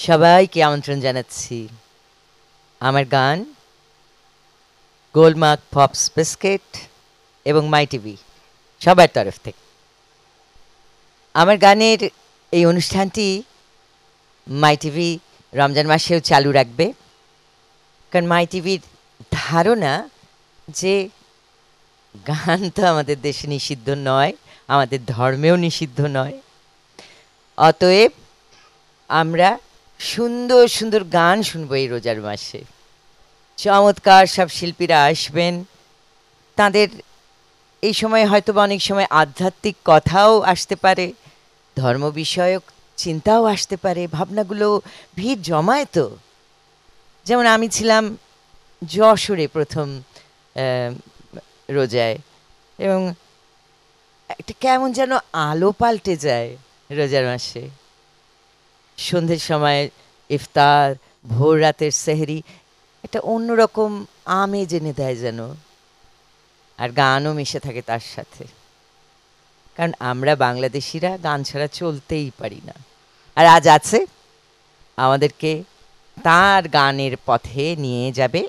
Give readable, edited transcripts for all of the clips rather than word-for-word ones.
সবাইকে আমন্ত্রণ জানাচ্ছি আমার গান গোলমার্ক পপস বিস্কিট এবং মাই টিভি সবার তরফ থেকে। আমার গানের এই অনুষ্ঠানটি মাই টিভি রমজান মাসেও চালু রাখবে, কারণ মাই টিভির ধারণা যে গান তো আমাদের দেশে নিষিদ্ধ নয়, আমাদের ধর্মেও নিষিদ্ধ নয়। অতএব আমরা সুন্দর সুন্দর গান শুনবো এই রোজার মাসে। চমৎকার সব শিল্পীরা আসবেন, তাদের এই সময় হয়তো বা অনেক সময় আধ্যাত্মিক কথাও আসতে পারে, ধর্ম বিষয়ক চিন্তাও আসতে পারে, ভাবনাগুলো ভিড় জমায়। তো যেমন আমি ছিলাম যশোরে প্রথম রোজায়, এবং একটা কেমন যেন আলো পাল্টে যায় রোজার মাসে। সন্ধ্যের সময় ইফতার, ভোর রাতের সেহরি একটা অন্যরকম আমেজ এনে দেয় যেন, আর গানও মিশে থাকে তার সাথে। কারণ আমরা বাংলাদেশিরা গান ছাড়া চলতেই পারি না। আর আজ আছে আমাদেরকে তার গানের পথে নিয়ে যাবে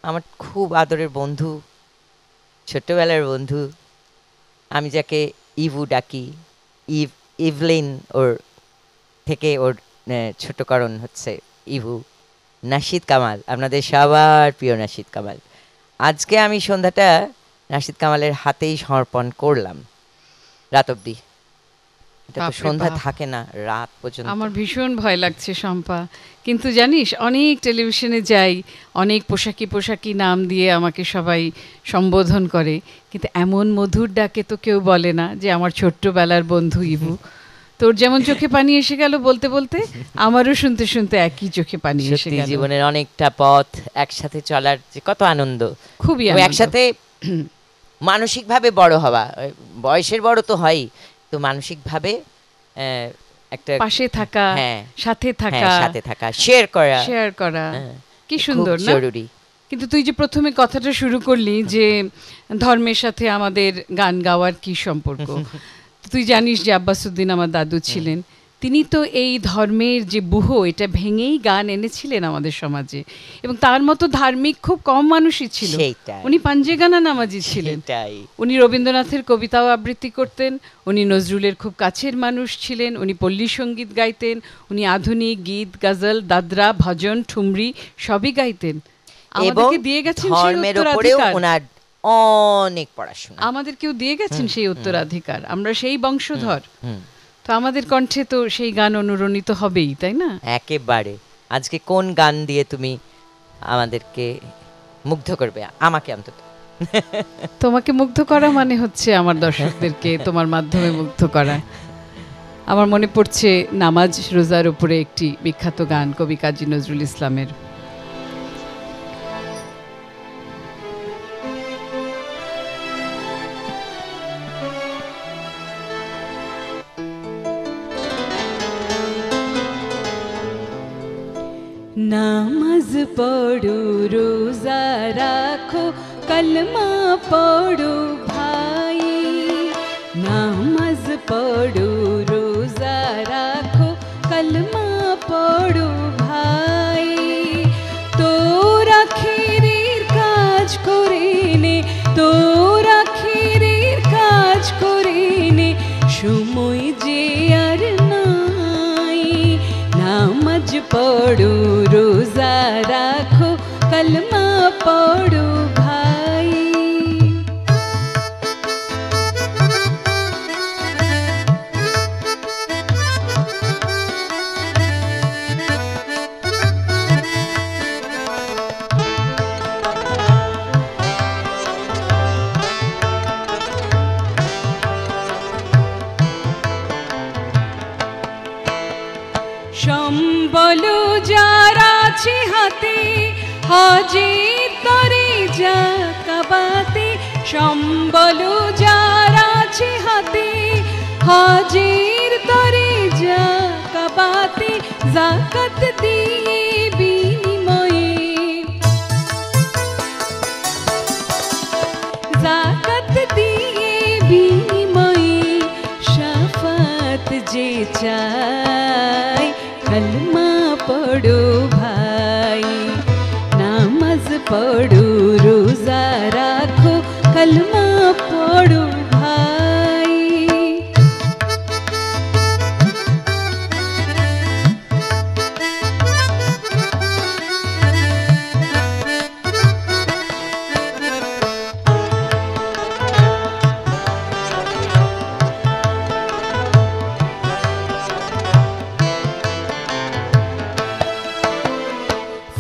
আমার খুব আদরের বন্ধু, ছোট্টবেলার বন্ধু, আমি যাকে ইভু ডাকি, ইভলিন ওর থেকে ওর ছোটকরণ হচ্ছে ইভু, নাশিদ কামাল, আপনাদের সবার প্রিয় নাশিদ কামাল। আজকে আমি সন্ধ্যাটা নাশিদ কামালের হাতেই সমর্পণ করলাম রাত অবধি। এটা তো সন্ধ্যা থাকে না, রাত পর্যন্ত। আমার ভীষণ ভয় লাগছে শম্পা, কিন্তু জানিস অনেক টেলিভিশনে যাই, অনেক পোশাকি পোশাকি নাম দিয়ে আমাকে সবাই সম্বোধন করে, কিন্তু এমন মধুর ডাকে তো কেউ বলে না যে আমার ছোট্টবেলার বন্ধু ইভু। তোর যেমন চোখে পানি এসে গেল বলতে বলতে, আমারও শুনতে শুনতে একই চোখে পানি এসে গেল। জীবনের অনেকটা পথ একসাথে চলার যে কত আনন্দ, খুবই একসাথে মানসিকভাবে বড় হওয়া। বয়সের বড় তো হয়, তো মানসিকভাবে একটা পাশে থাকা, সাথে থাকা, শেয়ার করা কি সুন্দর না? জরুরি। কিন্তু তুই যে প্রথমে কথাটা শুরু করলি যে ধর্মের সাথে আমাদের গান গাওয়ার কি সম্পর্ক, তুই জানিস যে আব্বাসউদ্দিন আমার দাদু ছিলেন, তিনি তো এই ধর্মের যে বুহ এটা ভেঙেই গান এনেছিলেন আমাদের সমাজে, এবং তার মতো ধার্মিক খুব কম মানুষই ছিল। উনি পাঞ্জেগানা নামাজি ছিলেন, উনি রবীন্দ্রনাথের কবিতাও আবৃত্তি করতেন, উনি নজরুলের খুব কাছের মানুষ ছিলেন, উনি পল্লী সঙ্গীত গাইতেন, উনি আধুনিক গীত, গজল, দাদরা, ভজন, ঠুমরি সবই গাইতেন। আমাদেরকে দিয়ে গেছেন সেই উত্তরাধিকার, অনেক পড়াশোনা আমাদেরকেও দিয়ে গেছেন সেই উত্তরাধিকার, আমরা সেই বংশধর। তো আমাদের কণ্ঠে তো সেই গান অনুরণিত হবেই, তাই না? একেবারে। আজকে কোন গান দিয়ে তুমি আমাদেরকে মুগ্ধ করবে? আমাকে অন্তত। তোমাকে মুগ্ধ করা মানে হচ্ছে আমার দর্শকদেরকে তোমার মাধ্যমে মুগ্ধ করা। আমার মনে পড়ছে নামাজ রোজার উপরে একটি বিখ্যাত গান কবি কাজী নজরুল ইসলামের। নামাজ পড়ো, রোজা রাখো, কলমা পড়ো ভাই। নামাজ পড়ো, রোজা রাখো, কলমা পড়ো ভাই। তোরা খেরের কাজ করে নে, তোরা খেরের কাজ করে নে, সময় যে আর নাই। নামাজ পড়ো, রোজা রাখো, কলমা পড়ো ভাই। সম্বল যার আছে হাতে, হাজির তরে যাকাবাতে। সম্বল যার আছে হাতে, হাজির তরে যাকাবাতে। যাকাত দিয়ে বিনিময়ে, যাকাত দিয়ে বিনিময়ে শাফাত যে চায়, কলমা পড়ো ভাই, নামাজ পড়ো, রোজা রাখো, কলমা পড়ো ভাই।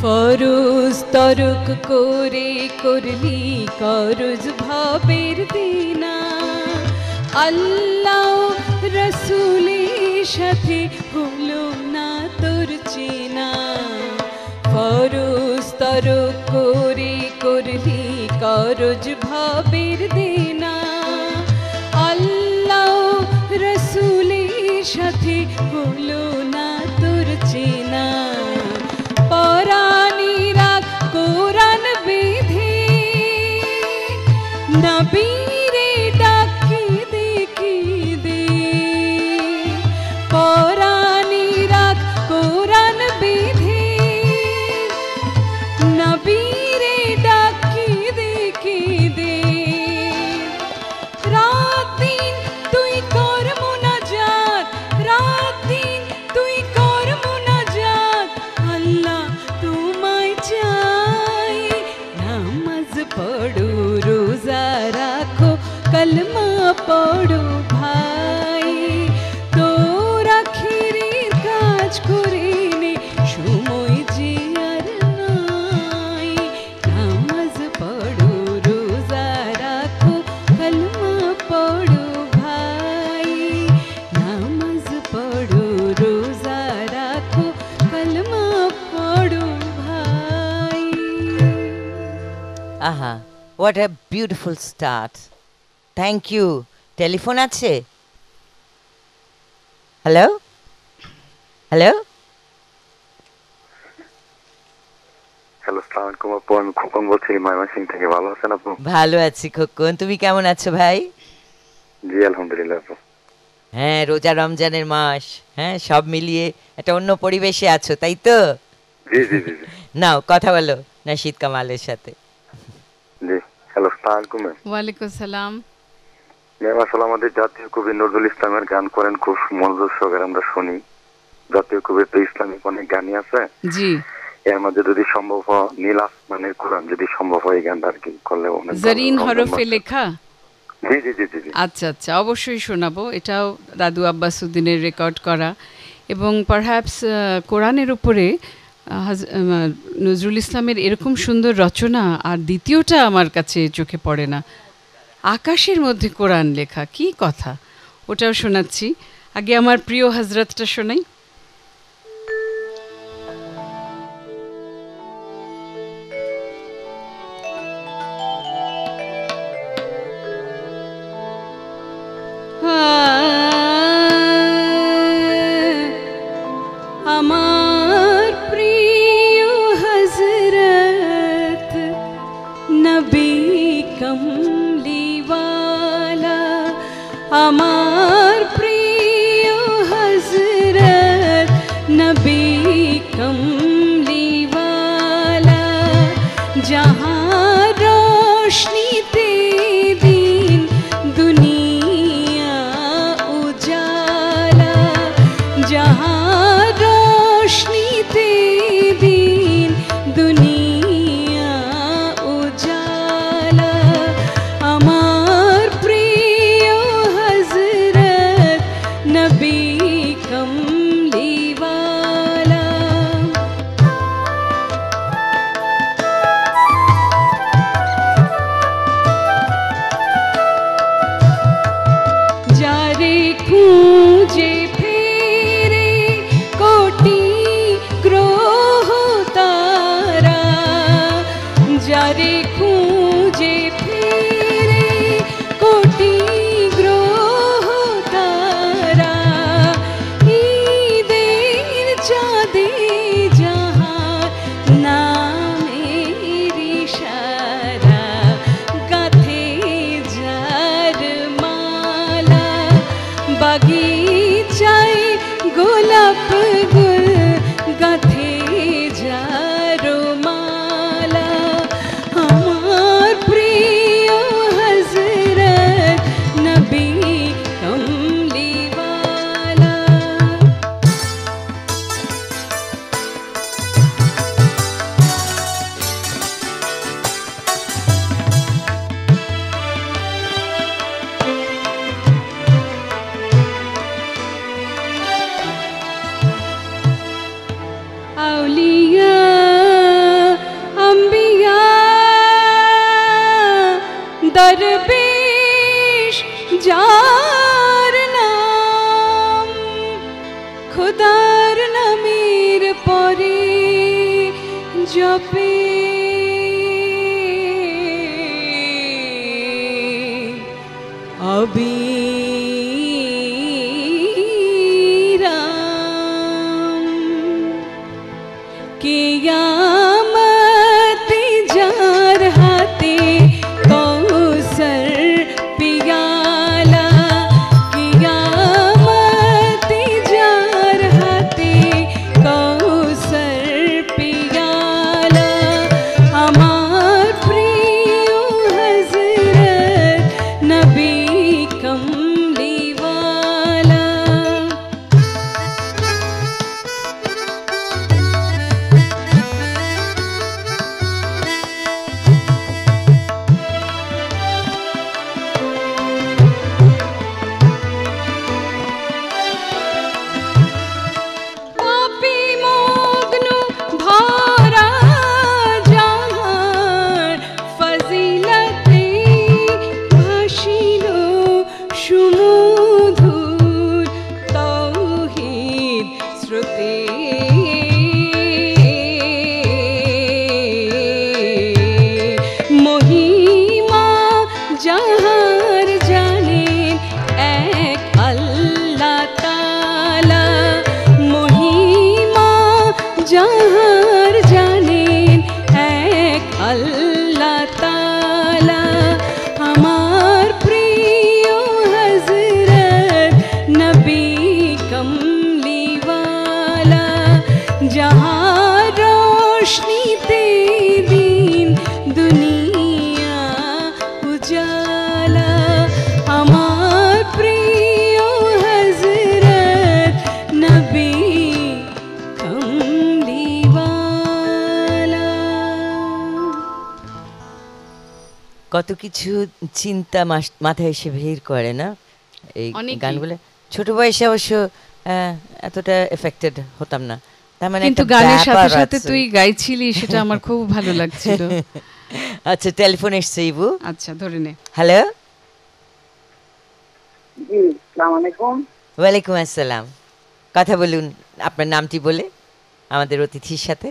ফরজ তরক করে করলি করজ ভাবের দিনা, আল্লাহ রসুলের সাথে হলো না তোর চেনা। ফরজ তরক করে করলি করজ ভাবের দিনা, আল্লাহ রসুলের সাথে হলো না তোর চেনা। পরাণীরা কোরআন বিধি নবীরে ডাকি দেখি দে, পরাণীরা কোরআন বিধি নবীরে ডাকি দেখি দে। রাত দিন তুই কর মুনাজাত, রাত দিন তুই কর মুনাজাত, আল্লাহ তোমায় চাই। নামাজ পড়ো, রোজা রাখো, কলমা পড়ো ভাই। তোর আখিরের কাজ করে নে, সময় যে আর নাই। নামাজ পড়ো, রোজা রাখো, কলমা পড়ো ভাই। নামাজ পড়ো, রোজা রাখো, কলমা পড়ো ভাই। আহা, what a beautiful start. Thank you. Telephone আছে? হ্যালো হ্যালো, হ্যালো, সালাম আলাইকুম আপু, আমি খোকন বলছি ময়মনসিংহ থেকে। ভালো আছেন আপু? ভালো আছি খোকন, তুমি কেমন আছো ভাই? জি আলহামদুলিল্লাহ আপু। হ্যাঁ, রোজা রমজানের মাস, হ্যাঁ, সব মিলিয়ে একটা অন্য পরিবেশে আছো, তাই তো? জি জি জি জি নাও কথা বলো নাশিদ কামালের সাথে। জি, হ্যালো, সালাম আলাইকুম ম্যাম। ওয়ালাইকুম সালাম। ম্যাম আসলে আমাদের জাতীয় কবি নজরুল ইসলামের গান করেন খুব মনোযোগ সহকারে আমরা শুনি। জাতীয় কবির তো ইসলামিক অনেক গানই আছে, জি, এর মধ্যে যদি সম্ভব হয় নীল আসমানের কোরআন যদি সম্ভব হয় এই গানটা আর কি করলে অনেক ভালো। জরিন হরফে লেখা। জি জি জি জি জি। আচ্ছা আচ্ছা, অবশ্যই শোনাবো। এটাও দাদু আব্বাসউদ্দিনের রেকর্ড করা, এবং পারহ্যাপস কোরআনের উপরে নজরুল ইসলামের এরকম সুন্দর রচনা আর দ্বিতীয়টা আমার কাছে চোখে পড়ে না। আকাশের মধ্যে কোরআন লেখা, কি কথা! ওটাও শোনাচ্ছি। আগে আমার প্রিয় হজরতটা শোনাই। আমার প্রিয় হযরত নবী কমলিওয়ালা, আমার প্রিয় হযরত নবী কমলিওয়ালা, जहाँ रोशनी ते दिन दुनिया उजाला, जहाँ रोशनी ते दिन दुनिया उजाला, अमार प्रिय हजरत नबी कमली वाला। जारे खूंजे फेरे कोटि ग्रोह तारा, जारे खूंजे फेरे कोटि ग्रोह तारा, ईदेर चाँदे जहाँ नामेरी सारा, गाथे जार माला, বাগিচায় গোলাপ গুল গাথে জপে অবিরাম কিয়ামত যার হাতে কৌসর পিয়ালা কিয়ামত যার হাতে কৌসর পিয়ালা আমার প্রিয় হযরত নবী কমলিওয়ালা পাপী মগ্ন ভরা জাহান ফজিলতে ভাসিল সুমধুর তৌহিদ স্রোতে মহিমা যাহার জানেন এক আল্লাহ তাআলা মহিমা যাহার জানেন এক আল্লাহ তাআলা আমার প্রিয় হযরত নবী কমলিওয়ালা যাহার রোশনীতে দিন দুনিয়া উজালা আমার প্রিয় হযরত নবী কমলিওয়ালা কত কিছু চিন্তা মাথায় এসে ভিড় করে না এই অনেকই। গানগুলো। ছোট বয়সে অবশ্য এতটা এফেক্টেড হতাম না, তার মানে কিন্তু একটা গানের সাথে ব্যাপার সাথে আছে। তুই গাইছিলি, সেটা আমার খুব ভালো লাগছিল। আচ্ছা, টেলিফোন এসছে ইবু। আচ্ছা, ধরে নে। হ্যালো, জি আসসালামু আলাইকুম। ওয়ালাইকুম আসসালাম। কথা বলুন আপনার নামটি বলে আমাদের অতিথির সাথে।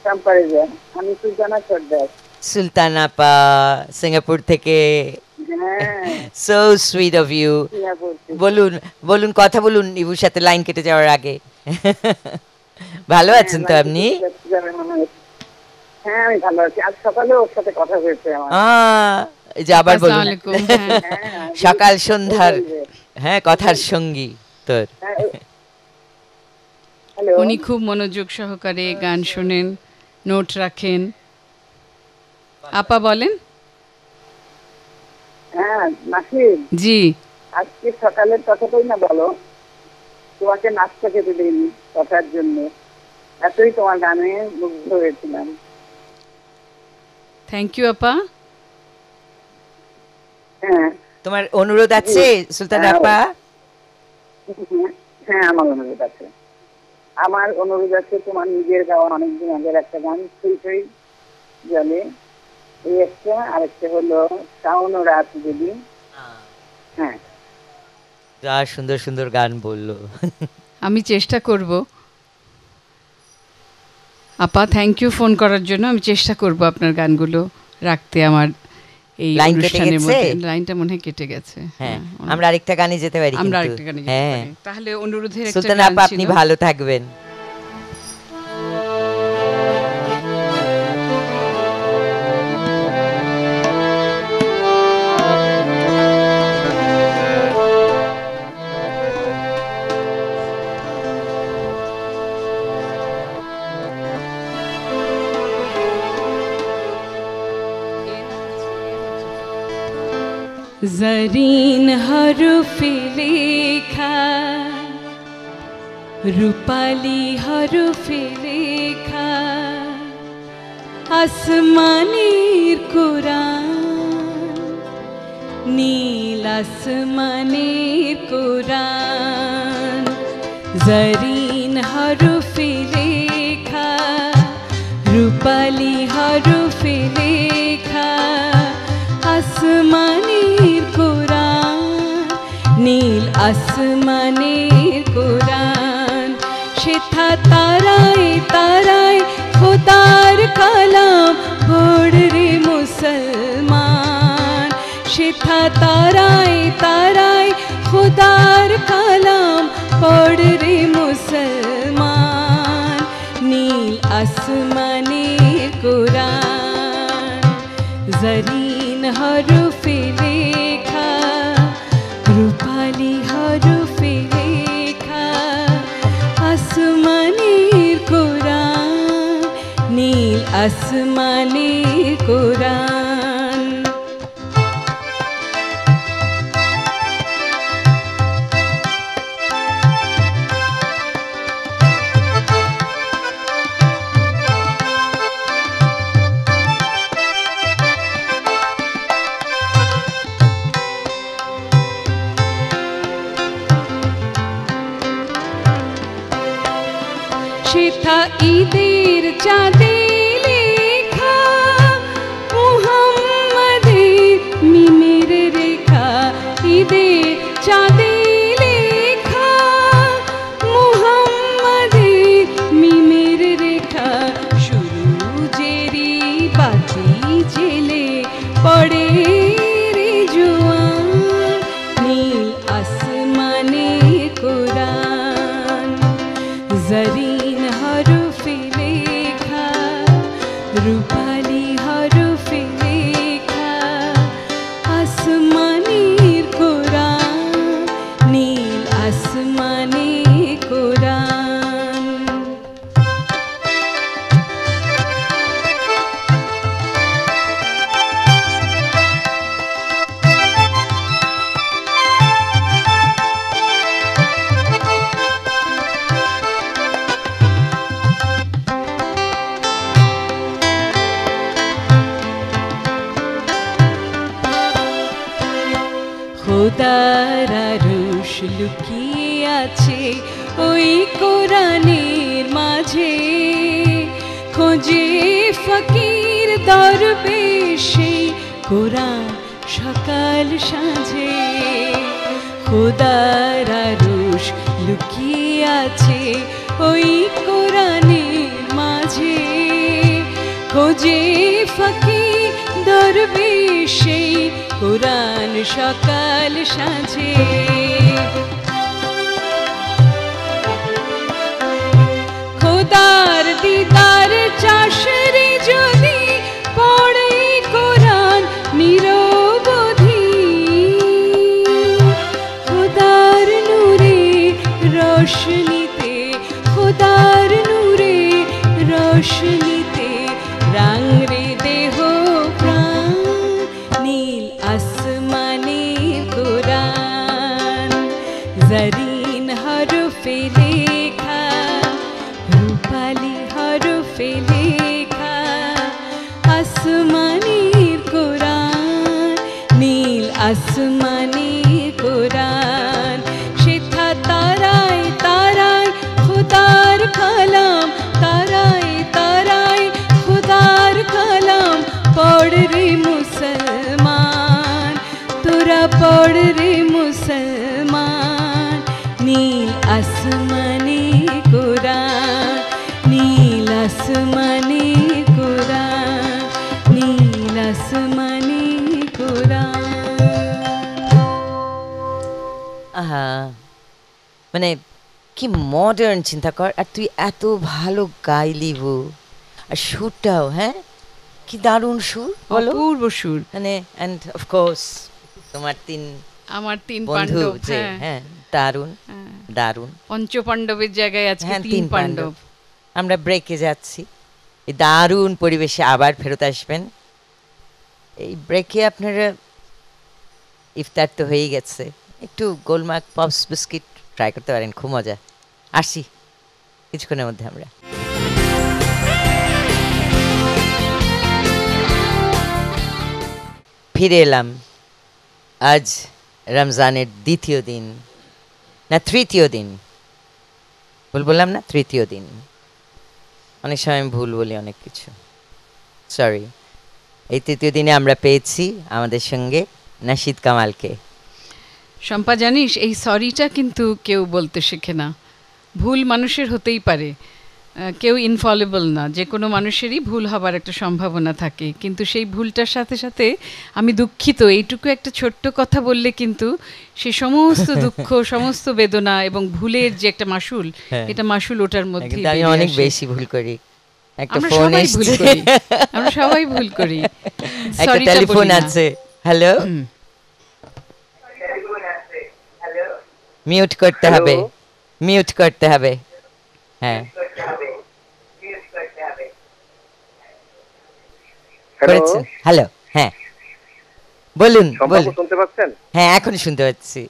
চম্পা রেজা, আমি সুলতানা সর্দার। সুলতান আপা, সিঙ্গাপুর থেকে। হ্যাঁ so sweet of you. Singapore থেকে। বলুন বলুন, কথা বলুন ইবুর সাথে লাইন কেটে যাওয়ার আগে। ভালো আছেন তো আপনি? হ্যাঁ আমি ভালো আছি। আজ সকালে ওর সাথে কথা হয়েছে আমার। এই যে আবার আসসালামু বলুন। আলাইকুম। হ্যাঁ। হ্যাঁ, সকাল সন্ধ্যার বলবে। হ্যাঁ কথার সঙ্গী তোর। হ্যালো, উনি খুব মনোযোগ সহকারে গান শোনেন, নোট রাখেন। আপা বলেন। হ্যাঁ নাসির, জি, আজকে সকালের কথাটাই না বলো। তোমাকে নাস্তা খেতে দিইনি কথার জন্য, এতই তোমার গানে মুগ্ধ হয়েছিলাম। থ্যাংক ইউ আপা। হ্যাঁ তোমার অনুরোধ আছে সুলতান আপা? হ্যাঁ আমার অনুরোধ আছে। আমার অনুরোধ আছে তোমার নিজের গাওয়া অনেকদিন আগের একটা গান থই থই জলে, এই একটা, আরেকটা হলো শাওন ও রাত যদি। হ্যাঁ যা সুন্দর সুন্দর গান বললো। আমি চেষ্টা করব। আপা থ্যাংক ইউ ফোন করার জন্য। আমি চেষ্টা করব আপনার গানগুলো রাখতে আমার এই লাইন কেটে অনুষ্ঠানের গেছে? মধ্যে। লাইনটা মনে হয় কেটে গেছে। হ্যাঁ, আমরা আরেকটা গানে যেতে পারি আমরা কিন্তু। আরেকটা গানে যেতে হ্যাঁ, পারি। তাহলে অনুরোধের একটা সুলতান গান আপা আপনি ছিল। ভালো থাকবেন। जरीन हरुफे लेखा रूपाली हरुफे लेखा আসমানের কোরআন নীল আসমানের কোরআন জরিন হরফে লেখা রূপালি হরফে লেখা আসমানের কোরআন নীল আসমানের কোরআন मुसलमान शिथा ताराए ताराए खुदार कलाम पढ़ रे मुसलमान नील आसमाने कुरान जरीन हरुफे लेखा रूपाली हरुफे लेखा आसमानेर कुरान नील आसमानेर कुरान शिथा ईदेर चाँदे लेखा मुहम्मदेर मिमेर रेखा ईदेर चाँदे लेखा मुहम्मदेर मिमेर रेखा सुरुजेरी बाती जेले पड़े रे जुआन नील आसमाने कुरान जरीन हरुफे लेखा रूपाली हरुफे लेखा आसमानेर कुरान नील आसमानेर कुरान খোদার আরশ লুকিয়ে আছে ওই কোরআনের মাঝে খোঁজে ফকির দরবেশ সেই কোরআন সকাল সাঁঝে খোদার আরশ লুকিয়ে আছে ওই কোরআনের মাঝে খোঁজে ফকির দরবেশ সেই কোরআন সকাল সাঁঝে খোদার দিদার চাষরে যদি পড়ে কোরআন নিরবধি খোদার নূরে রোশনীতে খোদার নূরে রোশনীতে রাংরে দেহ প্রাণ নীল আসমানে কুরআন জরিন হরফে লেখা রূপালী হরফে লেখা আসমানের কুরআন নীল আসমানের কুরআন শিথা তারায় তারায় খুদার কালাম তারায় তারায় খুদার কালাম পড় রে মুসলমান তোরা পড় রে মুসলমান নীল আসমানে কুরআন নীল আসমানে কুরআন নীল আসমানে কুরআন আহা, মানে কি মডার্ন চিন্তা কর, আর তুই এত ভালো গাইলি বু, আর সুরটাও, হ্যাঁ কি দারুণ সুর বলো, অপূর্ব সুর। মানে অ্যান্ড অফকোর্স তোমার আমার তিন বন্ধু পাণ্ডব, যে, হ্যাঁ, হ্যাঁ দারুণ হ্যাঁ। দারুণ। পঞ্চপাণ্ডবের জায়গায় আজকে হ্যাঁ, তিন পাণ্ডব। আমরা ব্রেকে যাচ্ছি, এই দারুণ পরিবেশে আবার ফেরত আসবেন। এই ব্রেকে আপনারা ইফতার তো হয়েই গেছে, একটু গোলমাক পপস বিস্কিট ট্রাই করতে পারেন, খুব মজা। আসি কিছুক্ষণের মধ্যে আমরা। ফিরে এলাম আজ রমজানের দ্বিতীয় দিন, না তৃতীয় দিন, ভুল বললাম না, তৃতীয় দিন। অনেক সময় আমি ভুল বলি অনেক কিছু, সরি। এই তৃতীয় দিনে আমরা পেয়েছি আমাদের সঙ্গে নাশিদ কামালকে। শম্পা জানিস, এই সরিটা কিন্তু কেউ বলতে শেখে না, ভুল মানুষের হতেই পারে। কেউ ইনফলেবল না, যে কোনো মানুষেরই ভুল হবার একটা সম্ভাবনা থাকে, কিন্তু সেই ভুলটার সাথে সাথে আমি দুঃখিত এইটুকু একটা ছোট্ট কথা বললে কিন্তু সে সমস্ত দুঃখ সমস্ত বেদনা এবং ভুলের যে একটা মাসুল, এটা মাসুল ওটার মধ্যে। আমি অনেক বেশি ভুল করি, একটা আমরা ফোন সবাই ভুল এসেছে, করি, আমরা সবাই ভুল করি। একটা Sorry টা টেলিফোন বলি না। আছে, হ্যালো, মিউট করতে হবে, মিউট করতে হবে, হ্যাঁ করেছেন, হ্যালো, হ্যাঁ বলুন বলুন, শুনতে পাচ্ছেন? হ্যাঁ এখন শুনতে পাচ্ছি।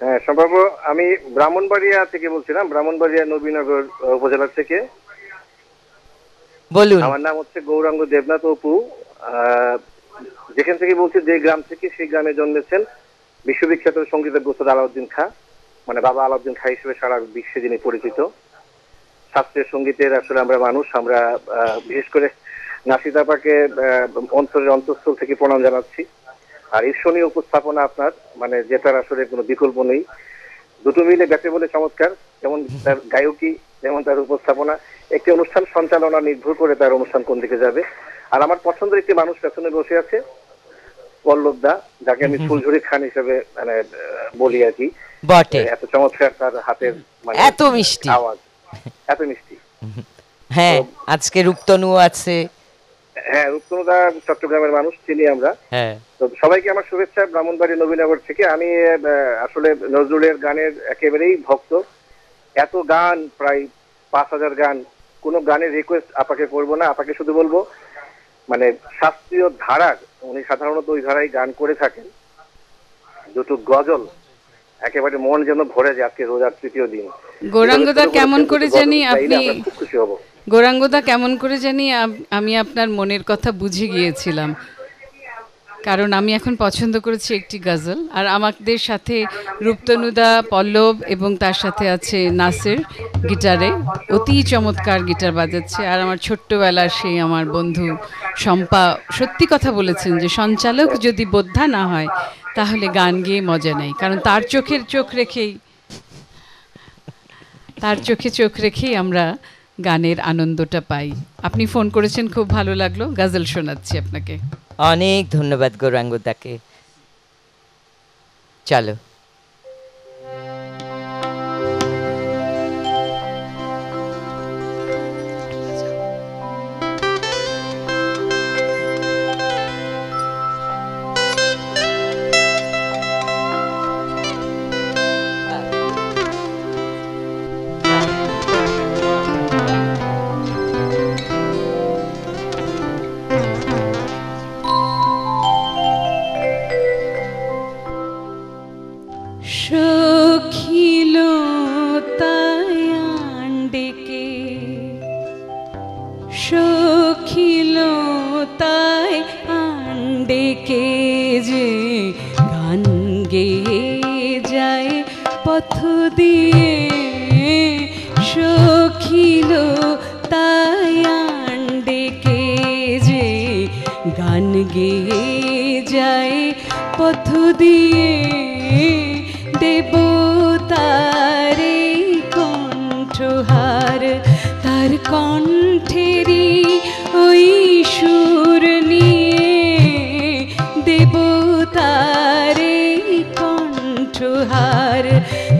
হ্যাঁ সম্ভব, আমি ব্রাহ্মণবাড়িয়া থেকে বলছিলাম, ব্রাহ্মণবাড়িয়া নবীনগর উপজেলা থেকে। বলুন। আমার নাম হচ্ছে গৌরাঙ্গ দেবনাথ অপু। যেখান থেকে বলছি, যে গ্রাম থেকে, সেই গ্রামে জন্মেছেন বিশ্ববিখ্যাত সঙ্গীতজ্ঞ ওস্তাদ আলাউদ্দিন খাঁ, মানে বাবা আলাউদ্দিন খাঁ হিসেবে সারা বিশ্বে যিনি পরিচিত। শাস্ত্রীয় সঙ্গীতের আসলে আমরা মানুষ, আমরা বিশেষ করে নাসিদ আপাকে অন্তরের অন্তঃস্থল থেকে প্রণাম জানাচ্ছি। আর ঈর্ষণীয় উপস্থাপনা আপনার, মানে যেটার আসলে কোনো বিকল্প নেই, দুটো মিলে গেছে বলে চমৎকার। যেমন তার গায়কী, যেমন তার উপস্থাপনা। একটি অনুষ্ঠান সঞ্চালনা নির্ভর করে তার অনুষ্ঠান কোন দিকে যাবে। আর আমার পছন্দের একটি মানুষ পেছনে বসে আছে, পল্লব দা, যাকে আমি ফুলঝুরি খান হিসেবে মানে বলি আর কি। বটে, এত চমৎকার তার হাতের মানে এত মিষ্টি আওয়াজ, এত মিষ্টি। হ্যাঁ আজকে রূপতনু আছে। হ্যাঁ রূপতনুদা চট্টগ্রামের মানুষ, চিনি আমরা। হ্যাঁ তো সবাইকে আমার শুভেচ্ছা ব্রাহ্মণবাড়ি নবীনগর থেকে। আমি আসলে নজরুলের গানের একেবারেই ভক্ত। এত গান, প্রায় 5000 গান, কোনো গানের রিকোয়েস্ট আপাকে করব না। আপাকে শুধু বলবো, মানে শাস্ত্রীয় ধারার, উনি সাধারণত ওই ধারায় গান করে থাকেন, দুটো গজল একেবারে মন যেন ভরে যায়। আজকে রোজার তৃতীয় দিন, গৌরাঙ্গদা কেমন করে জানি আপনি, খুব খুশি হব। গৌরাঙ্গদা কেমন করে জানি আমি আপনার মনের কথা বুঝে গিয়েছিলাম, কারণ আমি এখন পছন্দ করেছি একটি গজল। আর আমাদের সাথে রূপতনুদা, পল্লব এবং তার সাথে আছে নাসির গিটারে, অতি চমৎকার গিটার বাজাচ্ছে। আর আমার ছোট্টবেলার সেই আমার বন্ধু শম্পা সত্যি কথা বলেছেন যে সঞ্চালক যদি বোদ্ধা না হয় তাহলে গান গেয়ে মজা নেই, কারণ তার চোখে চোখ রেখেই আমরা গানের আনন্দটা পাই। আপনি ফোন করেছেন, খুব ভালো লাগলো, গজল শোনাচ্ছি আপনাকে। অনেক ধন্যবাদ গৌরাঙ্গদাকে। চলো।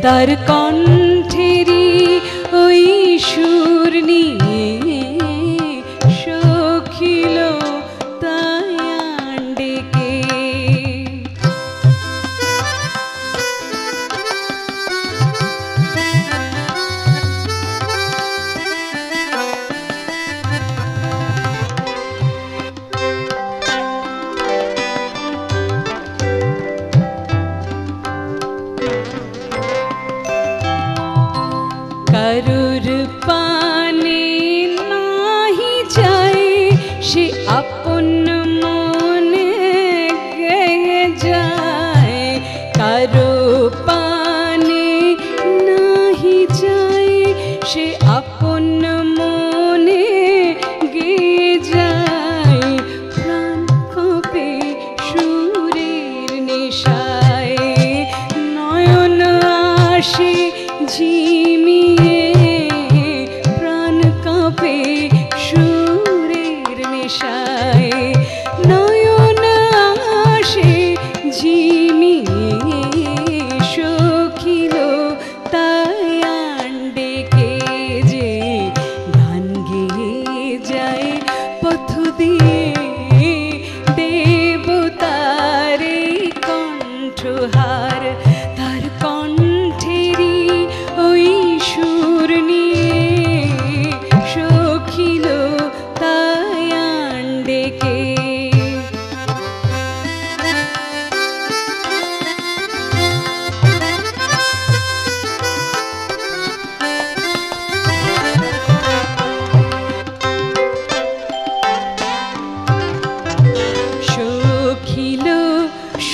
তার কণ্ঠেরি ওই সুর নিয়ে সখিল তায়ান ডেকে। কারুর পানে নাহি যায় সে আপন মনে গেয়ে যায়, কারো পানে নাহি যায় সে আপন মনে গেয়ে যায়, প্রাণ কপে সুরের নেশায় নয়ন আসে ঝিমিয়ে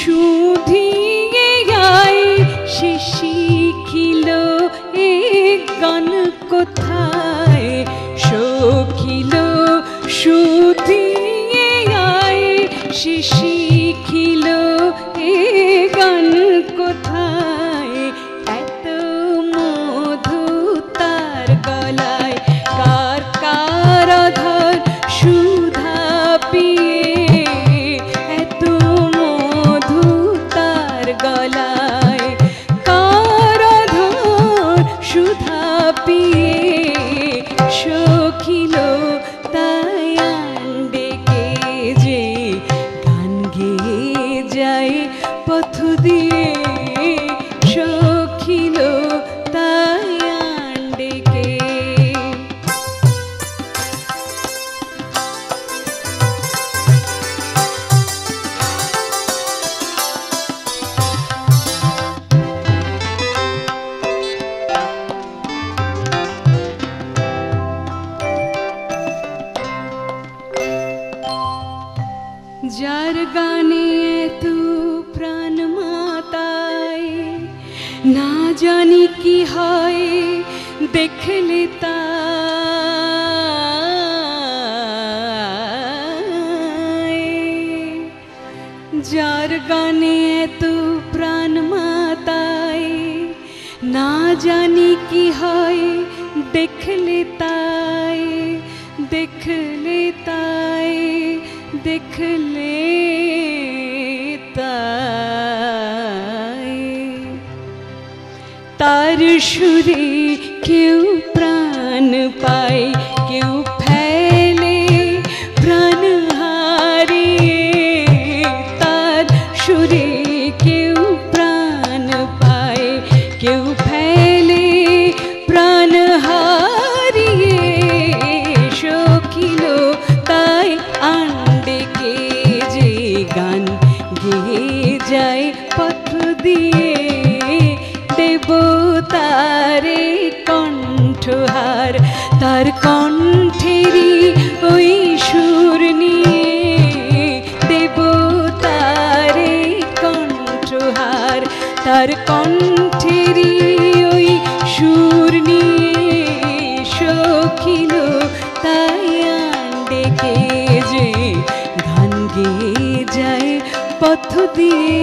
শুধিয়ে গায় সে শিখিল এ গান কোথায় সখিল শুধিয়ে গায় সে শিখিল এ গান কোথায় এত মধু তার গলায় কার কার অধর সুধা পিয়ে এত মধু তার গলায় কার অধর সুধা পিয়ে সখিল তাই ডেকে যে গান গেয়ে যায় পথ দিয়ে সখিল তাই ডেকে। যার গানে এত প্রাণ মাতায় না জানি কি হয় দেখলে তাই যার গানে এত প্রাণ মাতায় না জানি কি হয় দেখলে তাই দেখলে তাই দেখলে তাই তার সুরে কেউ প্রাণ পায় কেউ ফেলে প্রাণ হারিয়ে তার সুরে কেউ প্রাণ পায় কেউ ফেলে প্রাণ হারিয়ে সখিল তাই ডেকে যে গান গেয়ে যায় পথ দিয়ে দেবতারে কণ্ঠহার তার কণ্ঠেরই ওই সুর নিয়ে দেবতারে কণ্ঠহার তার কণ্ঠেরই ওই সুর নিয়ে সখিল তাই ডেকে যে গান গেয়ে যায় পথ দিয়ে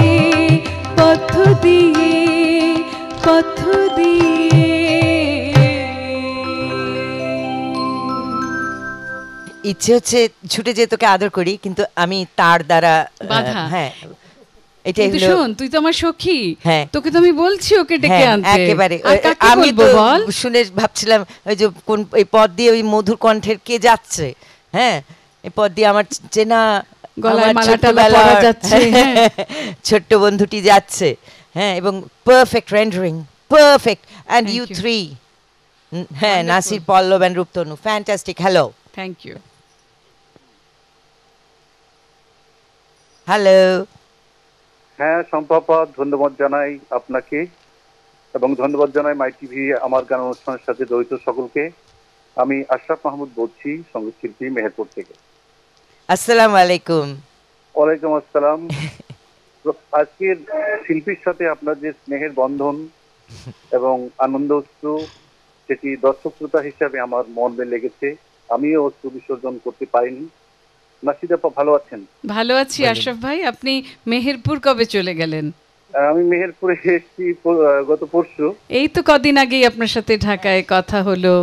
পথ দিয়ে পথ দিয়ে। ইচ্ছে হচ্ছে ছুটে যেয়ে তোকে আদর করি, কিন্তু আমি তার দ্বারা বাধা। হ্যাঁ এটাই কিন্তু হলো। শোন, তুই তো আমার সখী, হ্যাঁ। তোকে তো আমি বলছি ওকে ডেকে হ্যাঁ, আনতে। একেবারে আর কাকে আমি বলবো তো বল? শুনে ভাবছিলাম ওই যে কোন এই পথ দিয়ে ওই মধুর কণ্ঠের কে যাচ্ছে। হ্যাঁ, এই পথ দিয়ে আমার চেনা গলায় আমার মালাটা ছোটবেলার পরা যাচ্ছে, হ্যাঁ। ছোট্ট বন্ধুটি যাচ্ছে। হ্যাঁ, এবং perfect rendering, perfect. And Thank you you. Three, হ্যাঁ, Wonderful. Nasir, Pallab and Rupatanu, fantastic. Hello thank you. Hello. হ্যাঁ সম্পাপা, ধন্যবাদ জানাই আপনাকে এবং ধন্যবাদ জানাই মাই টিভি আমার গান অনুষ্ঠানের সাথে জড়িত সকলকে। আমি আশরাফ মাহমুদ বলছি, সঙ্গীত শিল্পী মেহেরপুর থেকে। আসসালামু আলাইকুম। ওয়ালাইকুম আসসালাম। আজকের শিল্পীর সাথে আপনার যে স্নেহের বন্ধন এবং আনন্দ অশ্রু, সেটি দর্শক শ্রোতা হিসাবে আমার মনে লেগেছে। আমিও অশ্রু বিসর্জন করতে পারিনি। নাসিদ আপা ভালো আছেন? ভালো আছি আশরাফ ভাই। আপনি মেহেরপুর কবে চলে গেলেন? আমি মেহেরপুরে এসেছি গত পরশু। এই তো কদিন আগেই আপনার সাথে ঢাকায় কথা হলো,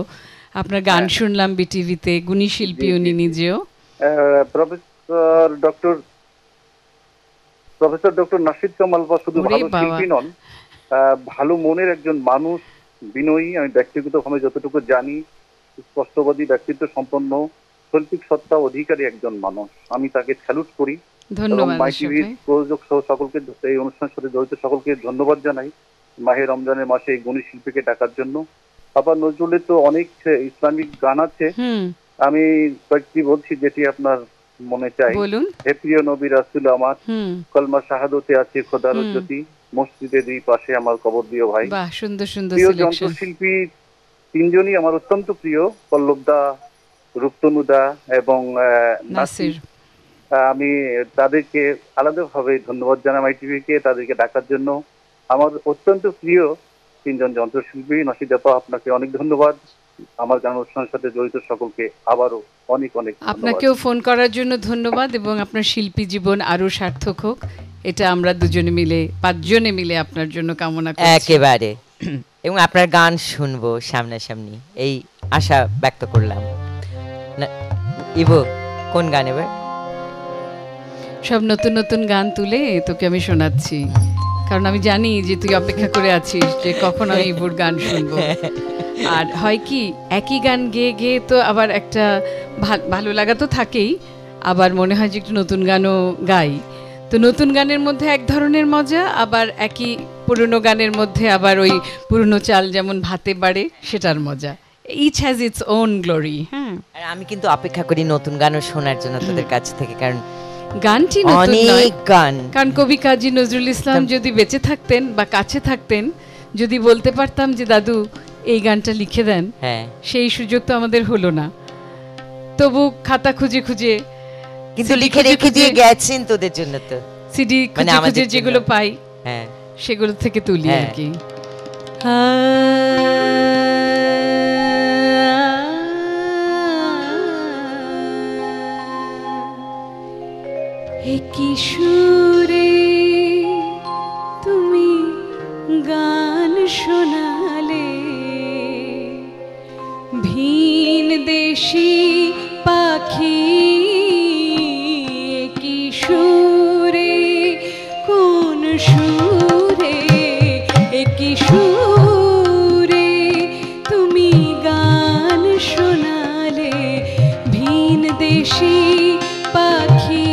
আপনার গান শুনলাম বিটিভিতে। গুণী শিল্পী উনি নিজেও। প্রফেসর ডক্টর নাসিদ কামাল বা শুধু ওরে ভালো বাবা। শিল্পী নন, ভালো মনের একজন মানুষ, বিনয়ী। আমি ব্যক্তিগতভাবে যতটুকু জানি, স্পষ্টবাদী ব্যক্তিত্ব সম্পন্ন, শৈল্পিক সত্তা অধিকারী একজন মানুষ। আমি তাকে স্যালুট করি। ধন্যবাদ মাই আশরাফ টিভির ভাই। প্রযোজক সহ সকলকে, এই অনুষ্ঠানের সাথে জড়িত সকলকে ধন্যবাদ জানাই মাহে রমজানের মাসে এই গুণী শিল্পীকে ডাকার জন্য। আবার নজরুলের তো অনেক ইসলামিক গান আছে, হুম, আমি কয়েকটি বলছি যেটি আপনার মনে চাই। বলুন। হে প্রিয় নবী রাসূল আমার, হুম, কলমা শাহাদতে আছে খোদার জ্যোতি, মসজিদে দুই পাশে আমার কবর দিও ভাই। বাহ, সুন্দর সুন্দর প্রিয় সিলেকশন। যন্ত্রশিল্পী তিনজনই আমার অত্যন্ত প্রিয়, পল্লবদা, রূপতনুদা এবং নাসির। আমি তাদেরকে আলাদাভাবে ধন্যবাদ জানাই আইটিভিকে তাদেরকে ডাকার জন্য। আমার অত্যন্ত প্রিয় তিনজন যন্ত্রশিল্পী, নসিদ আপা আপনাকে অনেক ধন্যবাদ। আমার গান অনুষ্ঠানের সাথে জড়িত সকলকে আবারও অনেক অনেক আপনাকেও ফোন করার জন্য ধন্যবাদ, এবং আপনার শিল্পী জীবন আরো সার্থক হোক, এটা আমরা দুজনে মিলে, পাঁচজনে মিলে আপনার জন্য কামনা করছি। একেবারে, এবং আপনার গান শুনবো সামনাসামনি এই আশা ব্যক্ত করলাম। ইভো, কোন গান এবার? সব নতুন নতুন গান তুলে তোকে আমি শোনাচ্ছি, কারণ আমি জানি যে তুই অপেক্ষা করে আছিস যে কখন আমি ইভোর গান শুনবো। আর হয় কি, একই গান গেয়ে গেয়ে তো আবার একটা ভালো লাগা তো থাকেই, আবার মনে হয় যে একটু নতুন গানও গাই। তো নতুন গানের মধ্যে এক ধরনের মজা, আবার একই পুরনো গানের মধ্যে আবার ওই পুরনো চাল যেমন ভাতে বাড়ে সেটার মজা। Each has its own glory. হ্যাঁ, আর আমি কিন্তু অপেক্ষা করি নতুন গানও শোনার জন্য তোদের কাছ থেকে, কারণ গানটি নতুন নয়, অনেক গান। কারণ কবি কাজী নজরুল ইসলাম যদি বেঁচে থাকতেন বা কাছে থাকতেন, যদি বলতে পারতাম যে দাদু এই গানটা লিখে দেন, হ্যাঁ, সেই সুযোগ তো আমাদের হলো না। তবু খাতা খুঁজে খুঁজে কিন্তু লিখে রেখে দিয়ে গেছেন তোদের জন্য, তো সিডি খুঁজে খুঁজে যেগুলো পাই, হ্যাঁ, সেগুলো থেকে তুলি আর কি। কি সুরে তুমি গান শোনালে, ভিন দেশি পাখি কি সুরে, কোন সুরে, কি সুরে তুমি গান শোনালে, ভিন দেশি পাখি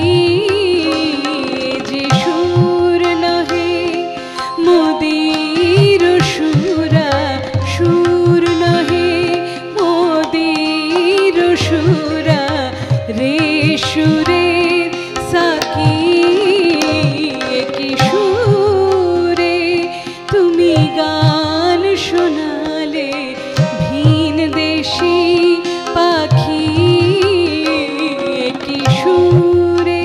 যে সুর নহে মোদের সুরা, সুর নহে মোদের সুরা, রে সুরে সাকি কি সুরে তুমি গান শোনালে, ভিন দেশি পাখি কি সুরে।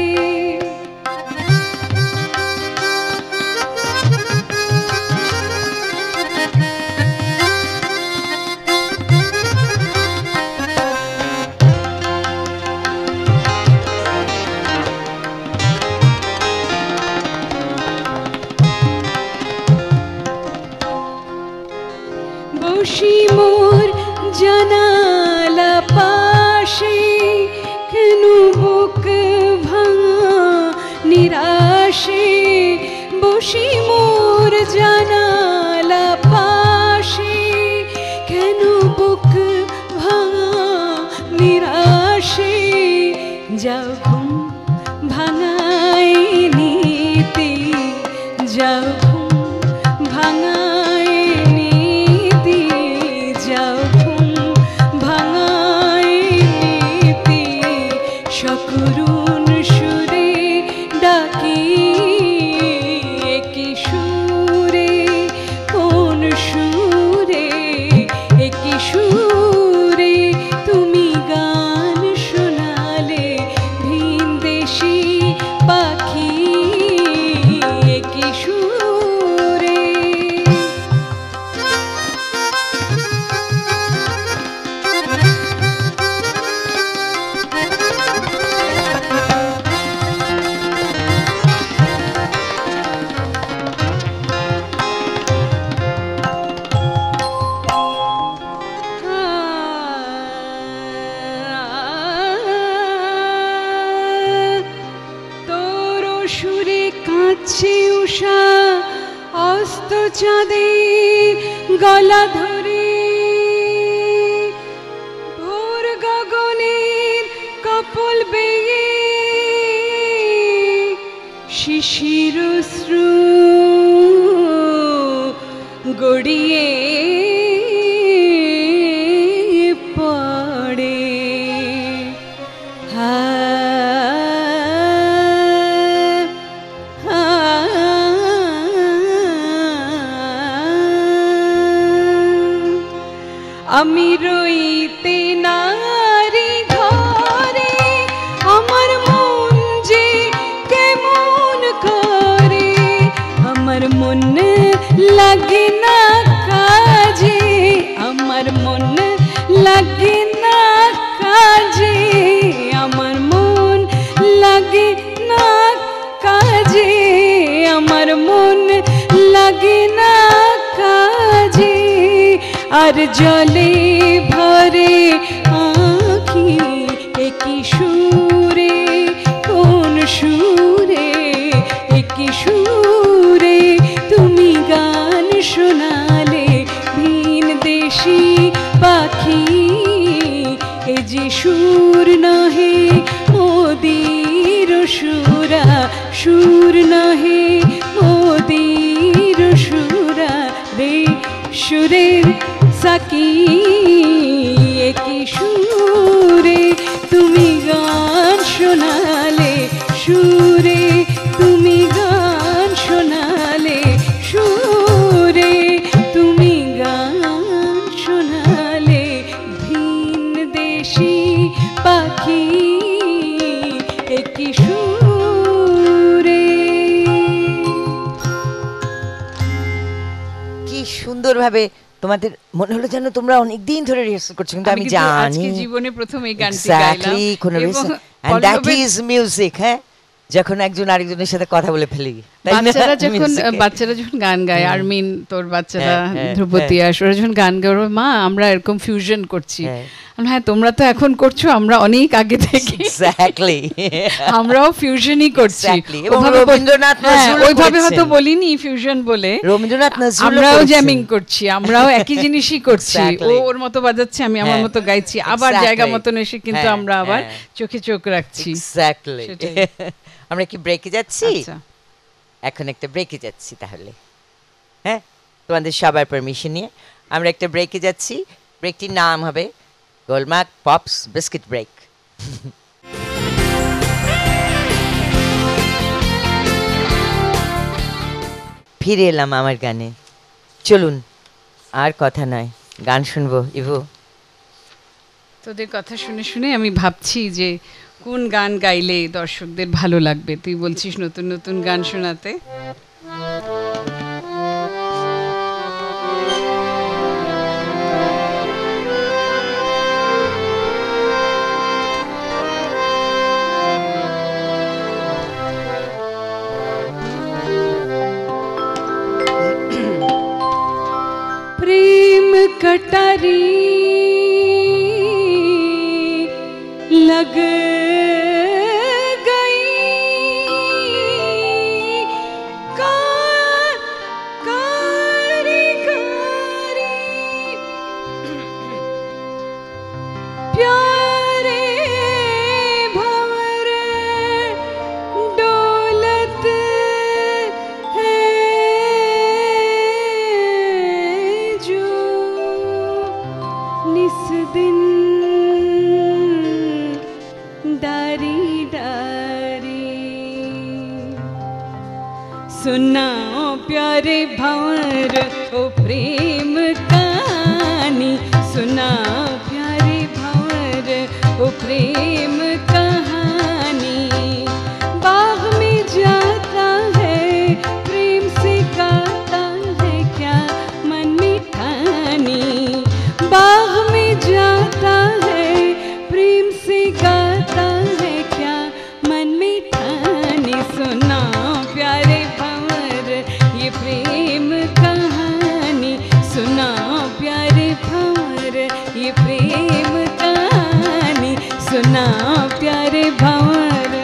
বসি মোর জানালা পাশে, কেন বুক ভাঙা নিরাশে, বসি মোর জানালা পাশে, কেন বুক ভাঙা নিরাশে, যাও ঘুম ভাঙাই নিতে, যাও ঘুম ভাঙাই নিতে, যাও ঘুম ভাঙাই নিতে, সকরুণ সুরে ডাকি কি সুরে, কোন সুরে, কি সুরে তুমি গান শোনালে, ভিন দেশি পাখি কি সুরে। তোর সুরে কাঁদছে উষা, অস্ত চাঁদের গলা ধরে, ভোর গগনের কপল বেয়ে শিশির শ্রু গড়িয়ে পড়ে। আমি রইতে নারী ঘরে, আমার মন মন লাগে না কাজে, আমার মন লাগে না কাজে, আমার মন লাগে না কাজে, আমার মন লাগে না কাজে। আর জলে ভরে আঁখি একই সুরে, কোন সুরে একই সুরে তুমি গান শোনালে ভিন দেশি পাখি। এ যে সুর নহে মোদির সুরা, সুর নহে মোদির সুরা রে, সুরের সাকি একই সুরে তুমি গান শোনালে, সুরে তুমি গান শোনালে, সুরে তুমি গান শোনালে ভিন দেশি পাখি একই সুরে। কি সুন্দরভাবে তোমাদের মনে হলো যেন তোমরা অনেকদিন ধরে রিহার্সাল করছো, কিন্তু আমি কিন্তু জানি আজকে জীবনে প্রথম এই গানটি এক্স্যাক্টলি গাইলাম কোনো এবং and that পল্লবের- is music। হ্যাঁ, যখন একজন আরেকজনের সাথে কথা বলে ফেলি, তাই না? বাচ্চারা যখন Music এ। বাচ্চারা যখন গান গায়, আরমিন তোর বাচ্চারা হ্যাঁ, হ্যাঁ, ধ্রুপতি আস, ওরা যখন গান গায়, ওরা, মা আমরা এরকম ফিউশন করছি। হ্যাঁ। হ্যাঁ, তোমরা তো এখন করছো, আমরা অনেক আগে থেকে এক্স্যাক্টলি আমরাও ফিউশনই করছি। Exactly, এবং ওভাবে রবীন্দ্রনাথ হ্যাঁ, নজরুলও ওইভাবে হয়তো করেছেন। বলিনি ফিউশন বলে, রবীন্দ্রনাথ নজরুল আমরাও জ্যামিং করছি, আমরাও একই জিনিসই করছি। ও Exactly. ওর মতো বাজাচ্ছে, আমি আমার হ্যাঁ, মতো গাইছি, আবার exactly. জায়গা মতন এসে কিন্তু হ্যাঁ, আমরা আবার হ্যাঁ। চোখে চোখ রাখছি। এক্স্যাক্টলি। সেটাই। আমরা কি ব্রেকে যাচ্ছি? আচ্ছা, এখন একটা ব্রেকে যাচ্ছি তাহলে। হ্যাঁ, তোমাদের সবার পারমিশন নিয়ে আমরা একটা ব্রেকে যাচ্ছি। ব্রেকটির নাম হবে গোলমার্ক পপস বিস্কিট ব্রেক। ফিরে এলাম আমার গানে। চলুন, আর কথা নয়, গান শুনবো। ইভো, তোদের কথা শুনে শুনে আমি ভাবছি যে কোন গান গাইলে দর্শকদের ভালো লাগবে। তুই বলছিস নতুন নতুন গান শোনাতে। प्रेम कटारी लग गई, कारी कारी प्यारे भंवर डोलत है जो निस दिन डारी डारी। सुनाओ प्यारे भंवर ओ प्रेम कहानी, सुनाओ प्यारे भंवर ओ प्रेम कहानी। बाग में जाता है प्रेम से गाता है क्या मन में ठानी, बाग में जाता है प्रेम से गाता है क्या मन में ठानी। सुनाओ प्यारे भंवर ये प्रेम कहानी, सुनाओ प्यारे भंवर ये प्रेम कहानी, सुनाओ प्यारे भंवर।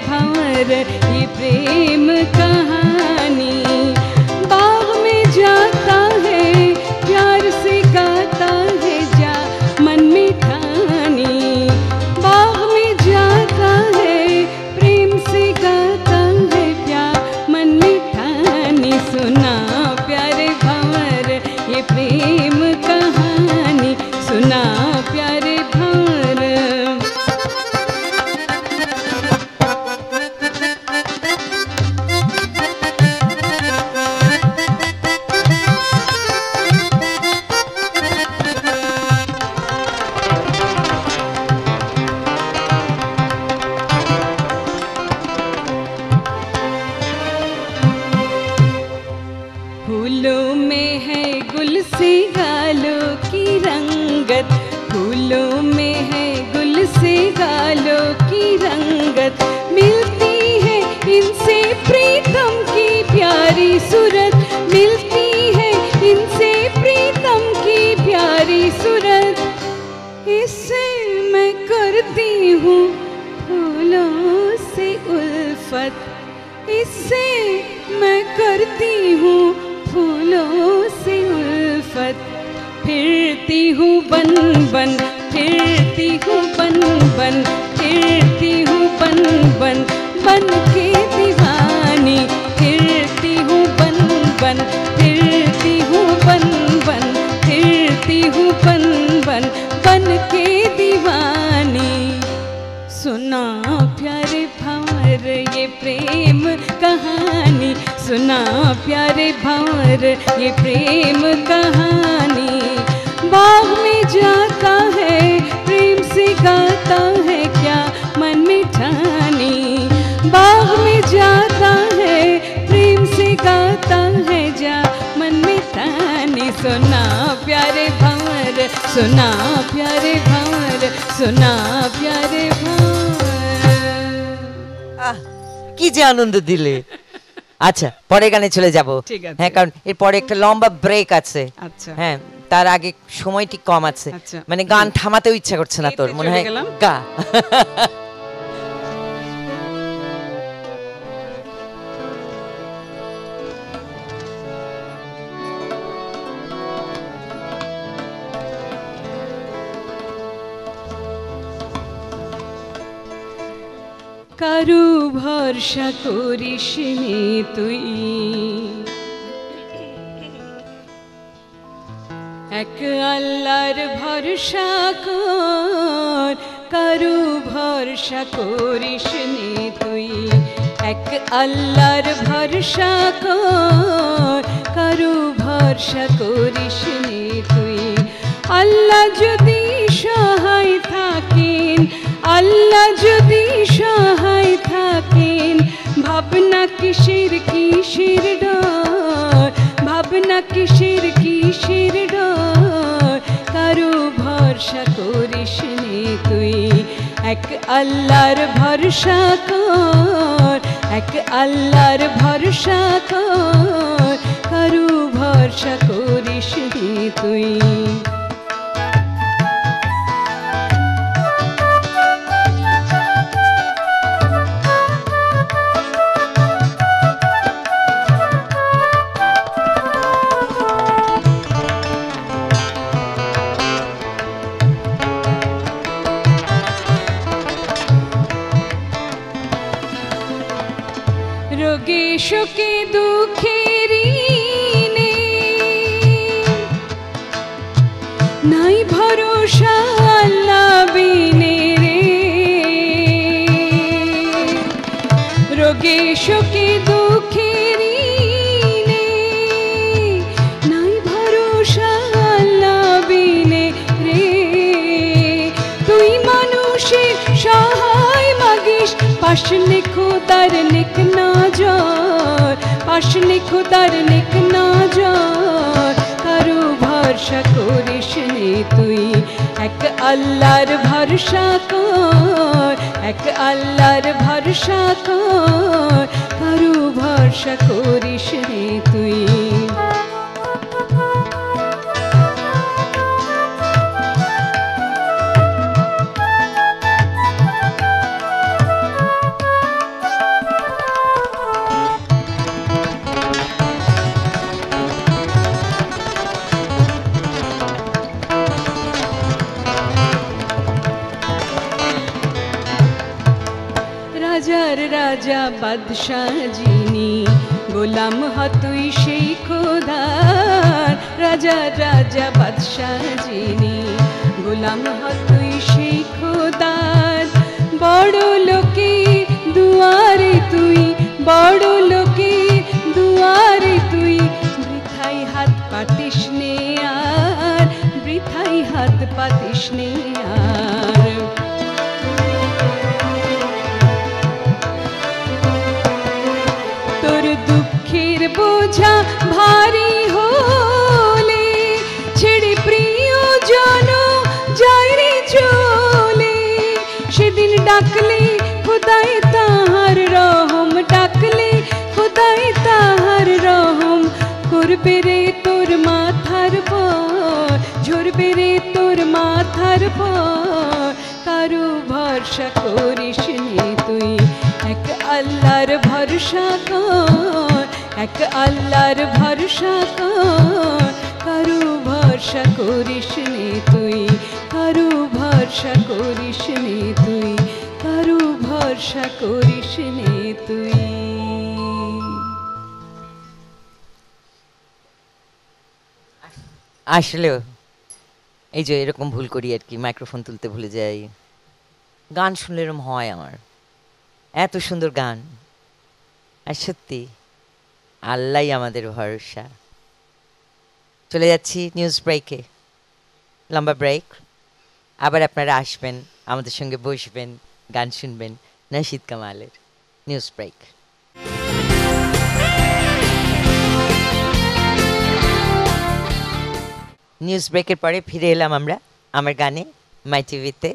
भंवर ये प्रेम कहानी। बाग में जाता है प्यार से गाता है जा मन में ठानी। बाग में जाता है प्रेम से गाता है प्यार मन में ठानी। सुना प्यारे भंवर ये प्रेम कहानी, सुना प्यारे भंवर। फूलों में है गुल से गालों की रंगत, फूलों में है गुल से गालों की रंगत। मिलती है इनसे प्रीतम की प्यारी सूरत, मिलती है इनसे प्रीतम की प्यारी सूरत। इससे मैं करती हूँ फूलों से उल्फत, इससे मैं करती हूँ फूलों से उल्फत। फिरती हूँ बन बन, फिरती हूँ बन बन, फिरती हूँ बन बन, बन के दीवानी। फिरती हूँ बन बन, फिरती हूँ बन बन, फिरती हूँ बन बन, बन के दीवानी। सुना प्यारे भंवर ये प्रेम कहानी, सुना प्यारे भंवर ये प्रेम कहानी। बाग में जाता है प्रेम से गाता है क्या मन में ठानी। बाग में जाता है प्रेम से गाता है जा मन में ठानी। सुना प्यारे भंवर, सुना प्यारे भंवर, सुना प्यारे भंवर। কি যে আনন্দ দিলে। আচ্ছা পরের গানে চলে যাব। ঠিক আছে। হ্যাঁ কারণ এরপরে একটা লম্বা ব্রেক আছে। আচ্ছা। হ্যাঁ তার আগে সময়টি কম আছে, আচ্ছা। মানে গান থামাতেও ইচ্ছা করছে না তোর, এতে মনে চলে হয় গেলাম। গা। কারু ভরসা করিস নে তুই, এক আল্লাহর ভরসা কর। কারু ভরসা করিস নে তুই, এক আল্লাহর ভরসা কর। কারু ভরসা করিস নে তুই। আল্লাহ যদি সহায় থাকেন, আল্লাহ যদি সহায় থাকেন, ভাবনা কিসের কিসের ডর, ভাবনা কিসের কিসের ডর। কারো ভরসা করিস নে তুই, এক আল্লাহর ভরসা কর। এক আল্লাহর ভরসা কর। কারো ভরসা করিস নে তুই। রোগে শোকে দুঃখের ঋণে নাই ভরসা আল্লাহ বিনে রে। রোগে শোকে দুঃখের ঋণে নাই ভরসা আল্লাহ বিনে রে। তুই মানুষের সহায় মাগিস, পাশনে খোদার নেক নজর, পাশনে খোদার নেক নজর। কারো ভরসা করিস নে তুই, এক আল্লাহর ভরসা কর। এক আল্লাহর ভরসা কর। কারো ভরসা করিস নে তুই। রাজার রাজা বাদশাহ যিনি, গোলাম হ তুই সেই খোদার। রাজার রাজা বাদশাহ যিনি, গোলাম হ তুই সেই খোদার। বড় লোকে দুয়ারে তুই, বড় লোকে দুয়ারে তুই, বৃথাই হাত পাতিস নে আর, বৃথাই হাত পাতিস নে আর। তোর দুঃখের বোঝা ভারী হলে, ছেড়ে প্রিয়জন যায় রে চলে। সেদিন ডাকলে খোদাই তাহার রহম, ডাকলে খোদাই তাহার রহম করবে রে তোর মাথার পর, ঝরবে রে তোর মাথার পর। কারো ভরসা করিস নে তুই, এক আল্লাহর ভরসা কর, এক আল্লাহর ভরসা কর। কারো ভরসা করিস নে তুই, কারো ভরসা করিস নে তুই, কারো ভরসা করিস নে তুই। আসলেও এই যে এরকম ভুল করি আর কি, মাইক্রোফোন তুলতে ভুলে যাই। গান শুনলে এরকম হয় আমার, এত সুন্দর গান। আর সত্যি আল্লাহই আমাদের ভরসা। চলে যাচ্ছি নিউজ ব্রেকে, লম্বা ব্রেক। আবার আপনারা আসবেন, আমাদের সঙ্গে বসবেন, গান শুনবেন নাশিদ কামালের। News break. নিউজ ব্রেকের পরে ফিরে এলাম আমরা আমার গানে মাই টিভিতে।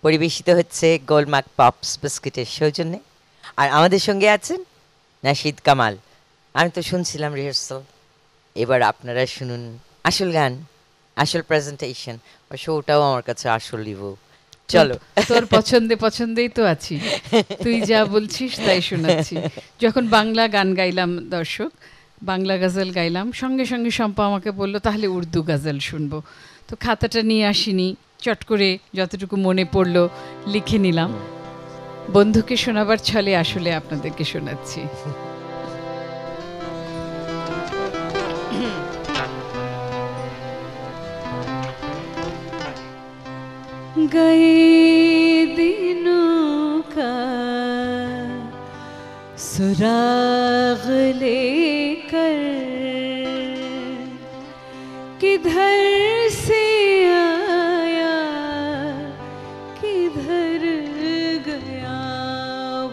পরিবেশিত হচ্ছে গোলমার্ক পপস বিস্কিটের সৌজন্যে। আর আমাদের সঙ্গে আছেন নাশিদ কামাল। আমি তো শুনছিলাম রিহার্সাল, এবার আপনারা শুনুন আসল গান, আসল প্রেজেন্টেশন। শোটাও আমার কাছে আসল লিভ। চলো, তোর পছন্দে পছন্দেই তো আছি, তুই যা বলছিস তাই শোনাচ্ছি। যখন বাংলা গান গাইলাম দর্শক, বাংলা গজল গাইলাম, সঙ্গে সঙ্গে শম্পা আমাকে বললো তাহলে উর্দু গজল শুনবো। তো খাতাটা নিয়ে আসিনি, চট করে যতটুকু মনে পড়লো লিখে নিলাম। বন্ধুকে শোনাবার ছলে আসলে আপনাদেরকে শোনাচ্ছি। गए दिनों का सुराग लेकर किधर से आया किधर गया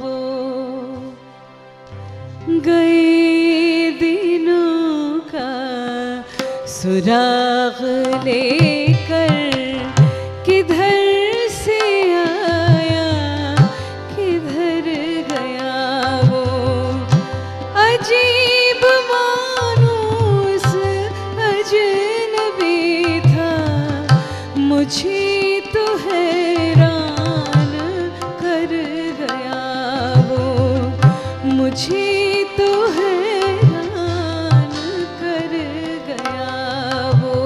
वो। गए दिनों का सुराग लेकर किधर से आया किधर गया वो। अजीब मानूस अजनबी था, मुझे तो हैरान कर गया वो। मुझे तो हैरान कर गया वो।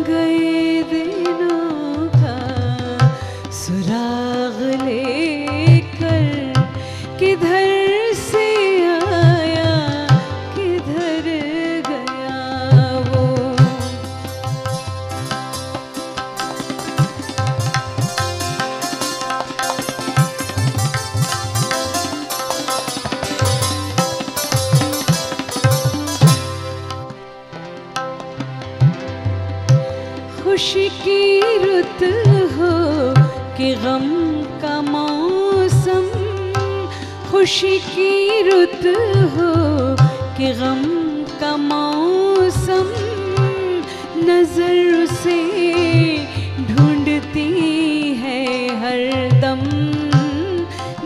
गए दिनों का सुराग लेकर किधर से आया किधर गया वो। खुशी की रुत हो कि गम का मौसम, खुशी की रुत हो कि गम का मौसम। नजर से ढूंढती है हर दम,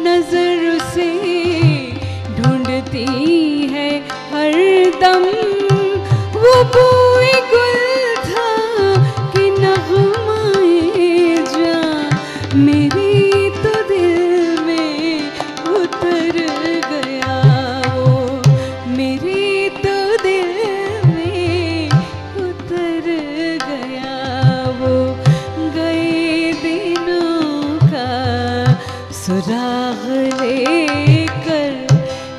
नजर से ढूंढती है हर दम। वो बूए गुल था कि नगमाए जां, मेरी तो दिल में उतर गया वो। मेरी तो दिल में उतर गया वो। गए दिनों का सुराग लेकर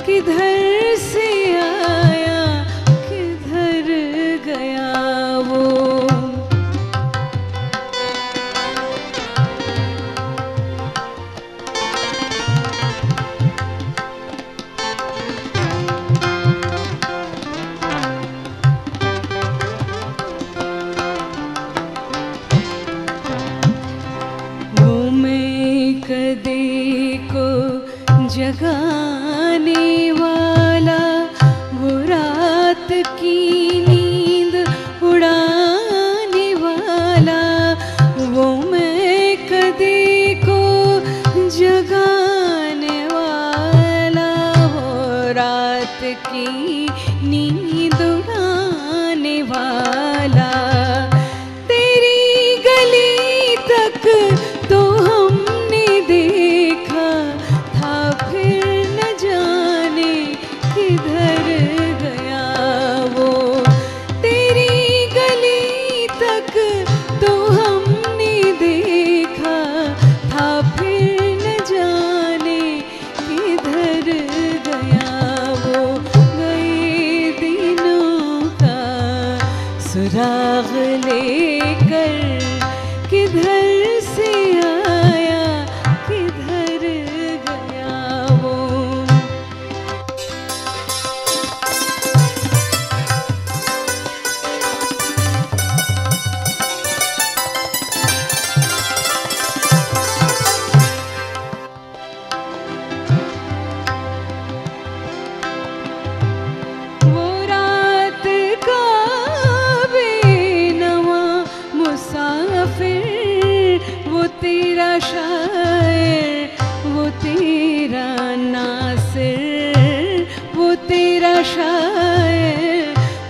किधर से आया किधर गया वो। कदे को जगाने वाला वो रात की नींद उड़ाने वाला वो मैं कदे को जगाने वाला वो रात की नींद उड़ाने वाला तेरी गली तक तो हमने देखा था फिर न जाने किधर गया वो। तेरी गली तक तो हमने देखा था फिर न जाने किधर गया वो। गए दिनों का सुराग लेकर किधर से आया किधर गया वो। वो रात का बेनवा मुसाफिर वो तेरा शायर वो तेरा नासिर वो तेरा शायर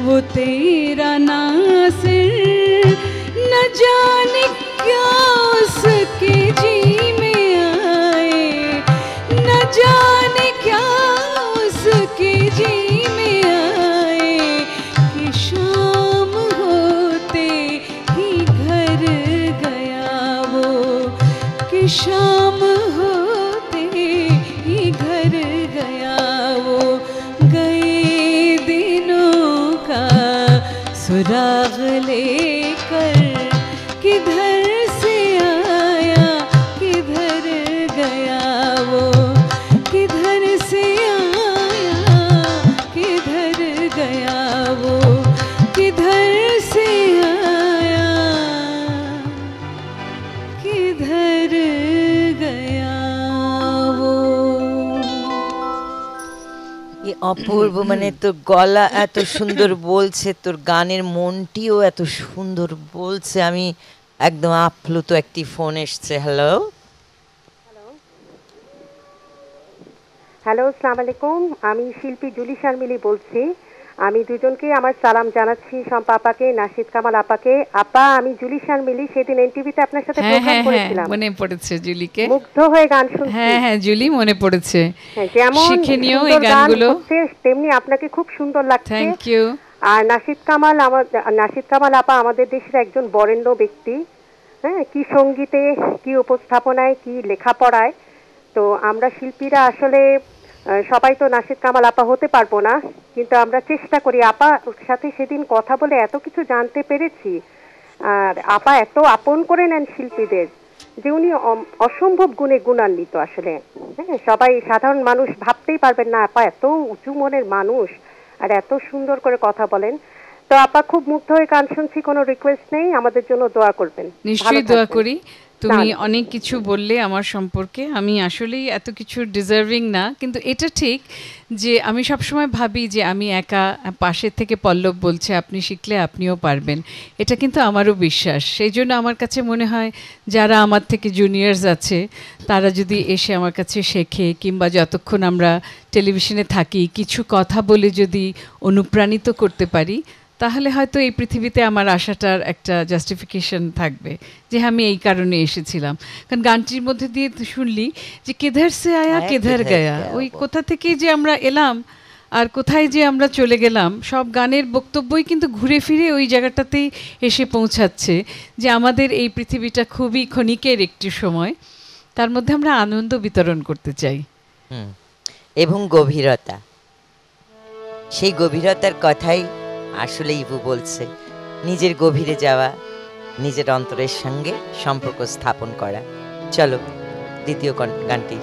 वो तेरा नासिर न जाने क्या उसके जी में आए न जाने क्या उसके जी में आए कि शाम होते ही घर गया वो। कि शाम होते ही घर गया वो। गए दिनों का सुराग लेकर किधर से आया किधर गया वो। किधर से आया किधर गया वो। किधर से आया किधर गया वो। এই অপূর্ব, মানে তোর গলা এত সুন্দর বলছে, তোর গানের মনটিও এত সুন্দর বলছে, আমি একদম আপ্লুত। একটি ফোন এসছে। হ্যালো, হ্যালো, আসসালামু আলাইকুম। আমি শিল্পী জুলি শারমিলি বলছি। আমি দুজনকে আমার সালাম জানাচ্ছি, শম্পা আপাকে, নাশিদ কামাল আপাকে। আপা, আমি জুলি শারমিলি, সেদিন এনটিভিতে আপনার সাথে প্রোগ্রাম করেছিলাম। মনে পড়েছে জুলিকে, মুগ্ধ হয়ে গান শুনছি। হ্যাঁ হ্যাঁ জুলি, মনে পড়েছে। যেমন শিখে নিও এই সুন্দর গান গানগুলো। হচ্ছে, তেমনি আপনাকে খুব সুন্দর লাগছে। Thank you. আর নাশিদ কামাল আপা আমাদের দেশের একজন বরেণ্য ব্যক্তি। হ্যাঁ, কি সঙ্গীতে, কি উপস্থাপনায়, কি লেখাপড়ায়। তো আমরা শিল্পীরা আসলে সবাই তো নাশিদ কামাল আপা হতে পারবো না, কিন্তু আমরা চেষ্টা করি। আপার সাথে সেদিন কথা বলে এত কিছু জানতে পেরেছি। আর আপা এত আপন করে নেন শিল্পীদের যে উনি অসম্ভব গুণে গুণান্বিত আসলে। হ্যাঁ, সবাই সাধারণ মানুষ ভাবতেই পারবেন না আপা এত উঁচু মনের মানুষ আর এত সুন্দর করে কথা বলেন। তো আপা, খুব মুগ্ধ হয়ে গান শুনছি। কোনো রিকোয়েস্ট নেই, আমাদের জন্য দোয়া করবেন। নিশ্চয়ই দোয়া করি। তুমি অনেক কিছু বললে আমার সম্পর্কে, আমি আসলেই এত কিছু ডিজার্ভিং না, কিন্তু এটা ঠিক যে আমি সবসময় ভাবি যে আমি একা, পাশের থেকে পল্লব বলছে আপনি শিখলে আপনিও পারবেন, এটা কিন্তু আমারও বিশ্বাস। সেই জন্য আমার কাছে মনে হয় যারা আমার থেকে জুনিয়র্স আছে তারা যদি এসে আমার কাছে শেখে, কিংবা যতক্ষণ আমরা টেলিভিশনে থাকি কিছু কথা বলে যদি অনুপ্রাণিত করতে পারি, তাহলে হয়তো এই পৃথিবীতে আমার আশাটার একটা জাস্টিফিকেশন থাকবে যে আমি এই কারণে এসেছিলাম। কারণ গানটির মধ্যে দিয়ে শুনলি যে কেধার সে আয়া কেধার গায়া, ওই কোথা থেকে যে আমরা এলাম আর কোথায় যে আমরা চলে গেলাম, সব গানের বক্তব্যই কিন্তু ঘুরে ফিরে ওই জায়গাটাতেই এসে পৌঁছাচ্ছে যে আমাদের এই পৃথিবীটা খুবই ক্ষণিকের একটি সময়। তার মধ্যে আমরা আনন্দ বিতরণ করতে চাই। এবং গভীরতা, সেই গভীরতার কথাই আসলে ইভু বলছে, নিজের গভীরে যাওয়া, নিজের অন্তরের সঙ্গে সম্পর্ক স্থাপন করা। চলো দ্বিতীয় গানটি।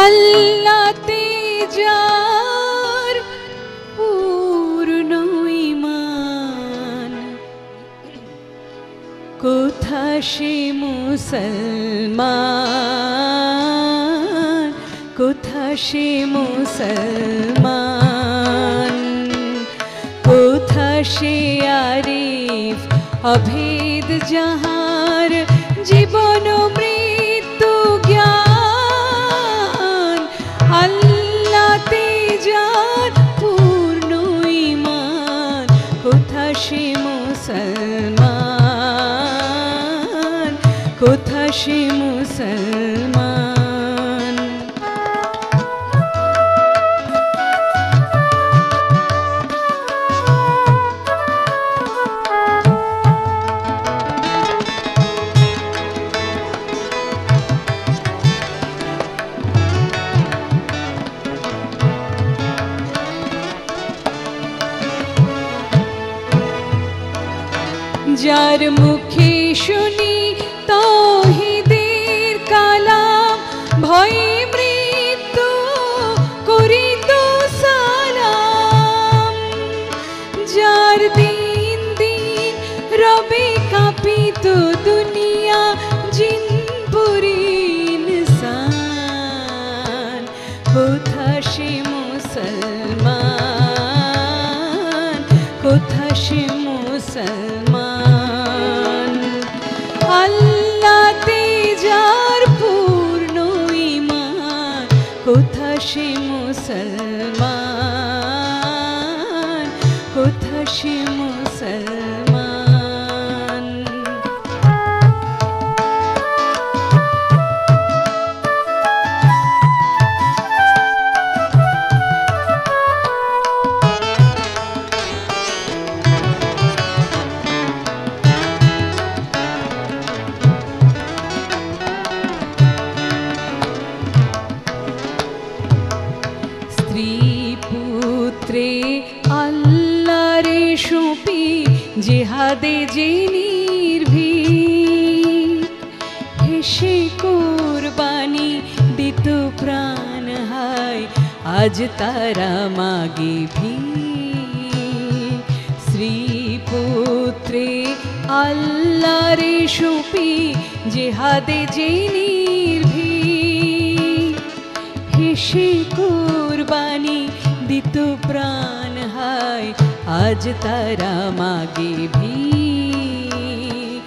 আল্লাহতে যার পূর্ণ ঈমান, কোথা সে মুসলমান, কোথা সে মুসলমান, কোথা সে আরিফ অভেদ যাহার জীবন মৃত্যু জ্ঞান। আল্লাহতে যার পূর্ণ ঈমান, কোথা সে মুসলমান, কোথা সে মুসলমান। যার মুখে শুনি তাওহীদের কালাম, ভয়ে মৃত্যু করিত সালাম। যার দিন দিন রবে কাঁপিত দুনিয়া, জিন পুরি ইনসান, কোথা সে মুসলমান, কোথা সে মুসলমান। আল্লাহতে যার পূর্ণ ঈমান, কোথা সে মুসলমান, কোথা সে মুসলমান। আল্লাহরে সঁপি জেহাদে যে নির্ভীক, হেসে কোরবানি দিত প্রাণ, হায় আজ তারা মাগে ভিক। স্ত্রী পুত্রে আল্লাহরে সঁপি জেহাদে যে নির্ভীক, হেসে কোরবানি দিত প্রাণ, হায় আজ তারা মাগে ভিক।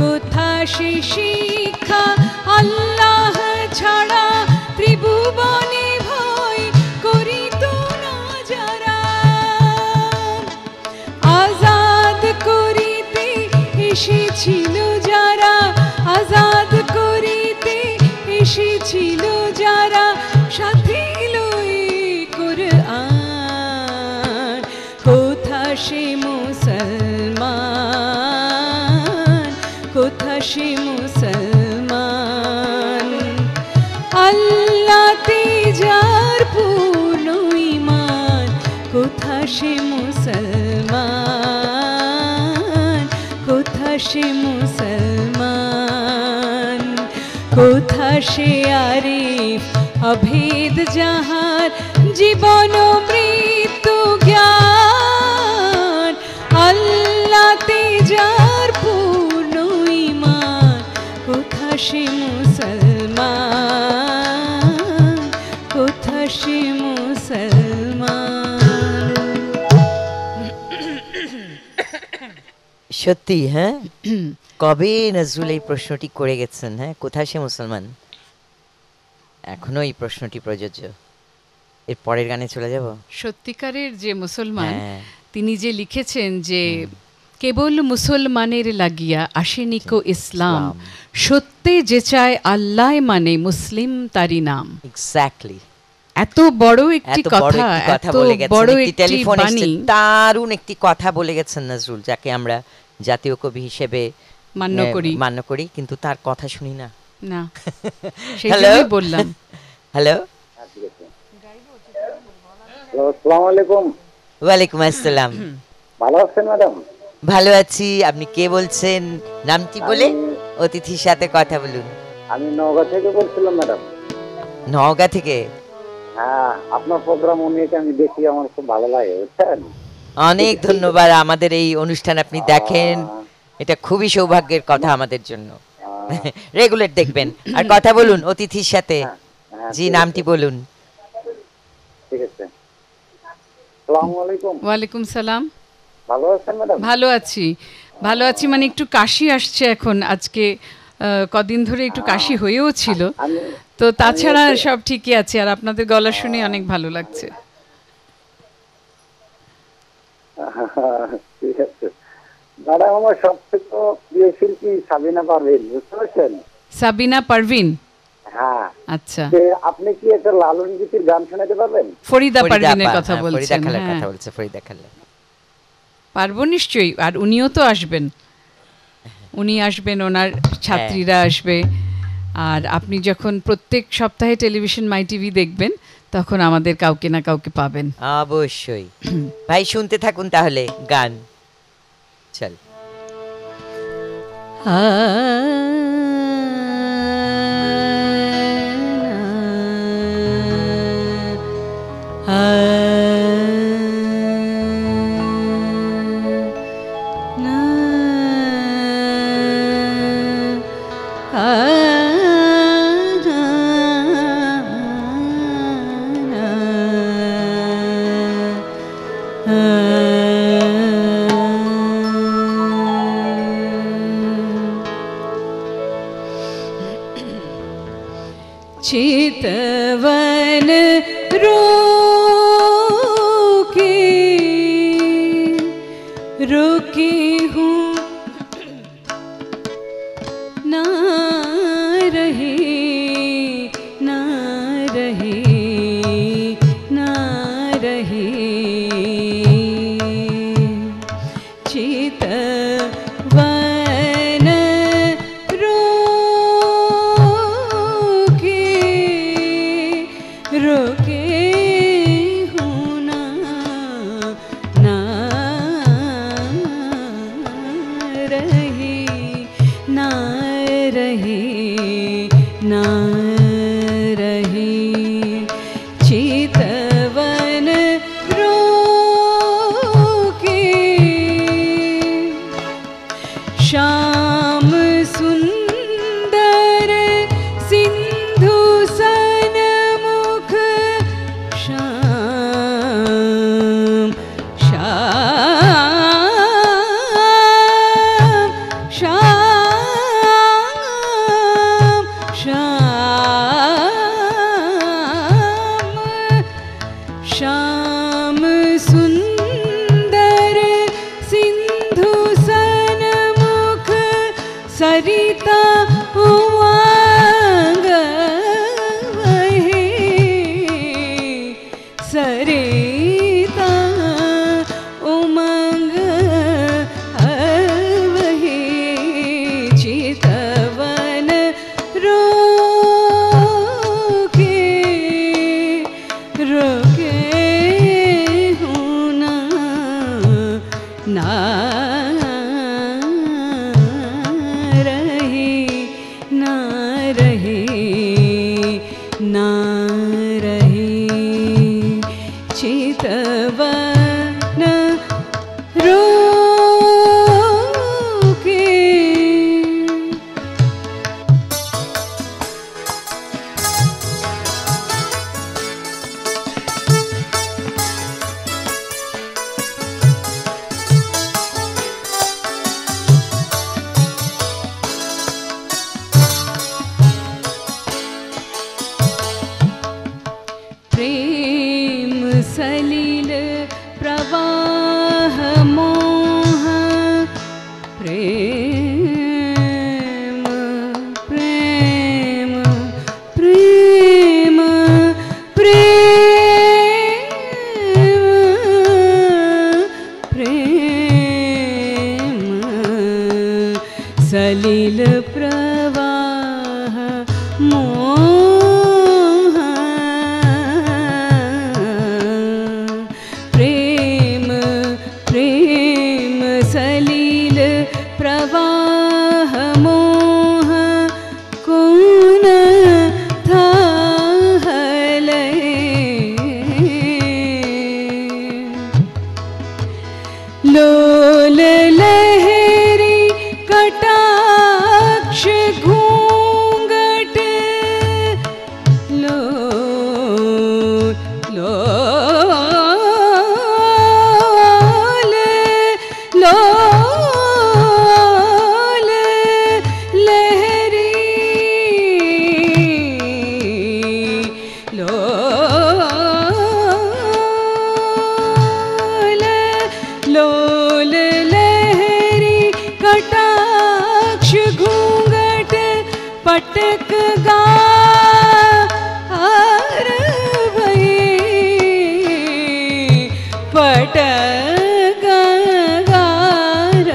কোথা সে শিক্ষা আল্লাহ ছাড়া ত্রিভুবনে ভয় করিত না যারা। আজাদ করিতে এসেছিল যারা, আজাদ করিতে এসেছিল যারা, সাথে সে মুসলমান, কোথা সে মুসলমান। আল্লাহতে যার পূর্ণ ঈমান, কোথা সে মুসলমান, কোথা সে মুসলমান। কোথা সে আরিফ অভেদ যাহার জীবন মৃত্যু জ্ঞান। আল্লাহতে যার পূর্ণ ঈমান, কোথা সে মুসলমান, কোথা সে মুসলমান। সত্যি হ্যাঁ, কবে নজরুল এই প্রশ্নটি করে গেছেন, হ্যাঁ কোথায় সে মুসলমান, এখনো এই প্রশ্নটি প্রযোজ্য। এর পরের গানে চলে যাব। সত্যিকারের যে মুসলমান তিনি যে লিখেছেন যে কেবল মুসলমানের লাগিয়া আসেনি কো ইসলাম, সত্যে যে চায় আল্লাহ মানে মুসলিম তারি নাম। এক্স্যাক্টলি, এত বড় একটি এত বড় কথা, একটি কথা এত বলে গেছেন, বড় একটি একটি টেলিফোন এসেছে, বাণী দারুণ একটি কথা বলে গেছেন নজরুল, যাকে আমরা জাতীয় কবি হিসেবে মান্য করি, কিন্তু তার কথা শুনি না। না, সেই জন্যই বললাম। হ্যালো, আসসালামু আলাইকুম। ওয়ালাইকুম আসসালাম। ভালো আছেন ম্যাডাম? ভালো আছি। আপনি কে বলছেন? নামটি বলে অতিথির সাথে কথা বলুন। আমি নওগাঁ থেকে বলছিলাম ম্যাডাম। নওগাঁ থেকে? হ্যাঁ, আপনার প্রোগ্রাম অনেক আমি দেখি, আমার খুব ভালো লাগে, বুঝছেন? অনেক ধন্যবাদ। আমাদের এই অনুষ্ঠান আপনি দেখেন, এটা খুবই সৌভাগ্যের কথা আমাদের জন্য। রেগুলার দেখবেন আর কথা বলুন অতিথির সাথে। জি, নামটি বলুন। ঠিক আছে। আসসালামু আলাইকুম। ওয়ালাইকুম সালাম। ভালো আছেন ম্যাডাম? ভালো আছি, ভালো আছি। মানে একটু কাশি আসছে এখন, আজকে কদিন ধরে একটু কাশি হয়েও ছিল, তো তাছাড়া সব ঠিকই আছে। আর আপনাদের গলা শুনে অনেক ভালো লাগছে। ঠিক আছে ম্যাডাম, আমার সবথেকে প্রিয় শিল্পী সাবিনা পারভীন, বুঝতে পারছেন? সাবিনা পারভিন? হ্যাঁ। আচ্ছা, আপনি কি একটা লালন গীতির গান শোনাতে পারবেন? ফরিদা পারভিনের কথা বলছেন? ফরিদা খালার কথা বলছে। ফরিদা খালা পারবো নিশ্চয়ই। আর উনিও তো আসবেন, উনি আসবেন, ওনার ছাত্রীরা আসবে। আর আপনি যখন প্রত্যেক সপ্তাহে টেলিভিশন মাই টিভি দেখবেন, তখন আমাদের কাউকে না কাউকে পাবেন অবশ্যই। ভাই শুনতে থাকুন তাহলে গান। চল। चितवन रोके रोके हूँ ना रहे ना रहे ना रहे चितवन रोके रोके हूँ ना ना रहे ना रहे ना रहे चितवन रोके श्याम सुंदर सिंधु सनमुख श्याम श्याम श्याम श्याम श्याम सुंदर सिंधु सनमुख सरिता उमंग वहे सरिता उमंग वहे चितवन रोके रोके हूँ ना ना रहे सलिल प्रवाह मोह प्रेम प्रेम सलिल प्रवाह मोह कौन था लोल लहरी कटाक्ष घूंघट लो लोल लोल लहरी लोल लहरी कटाक्ष घूंघट पटक गा पटक गार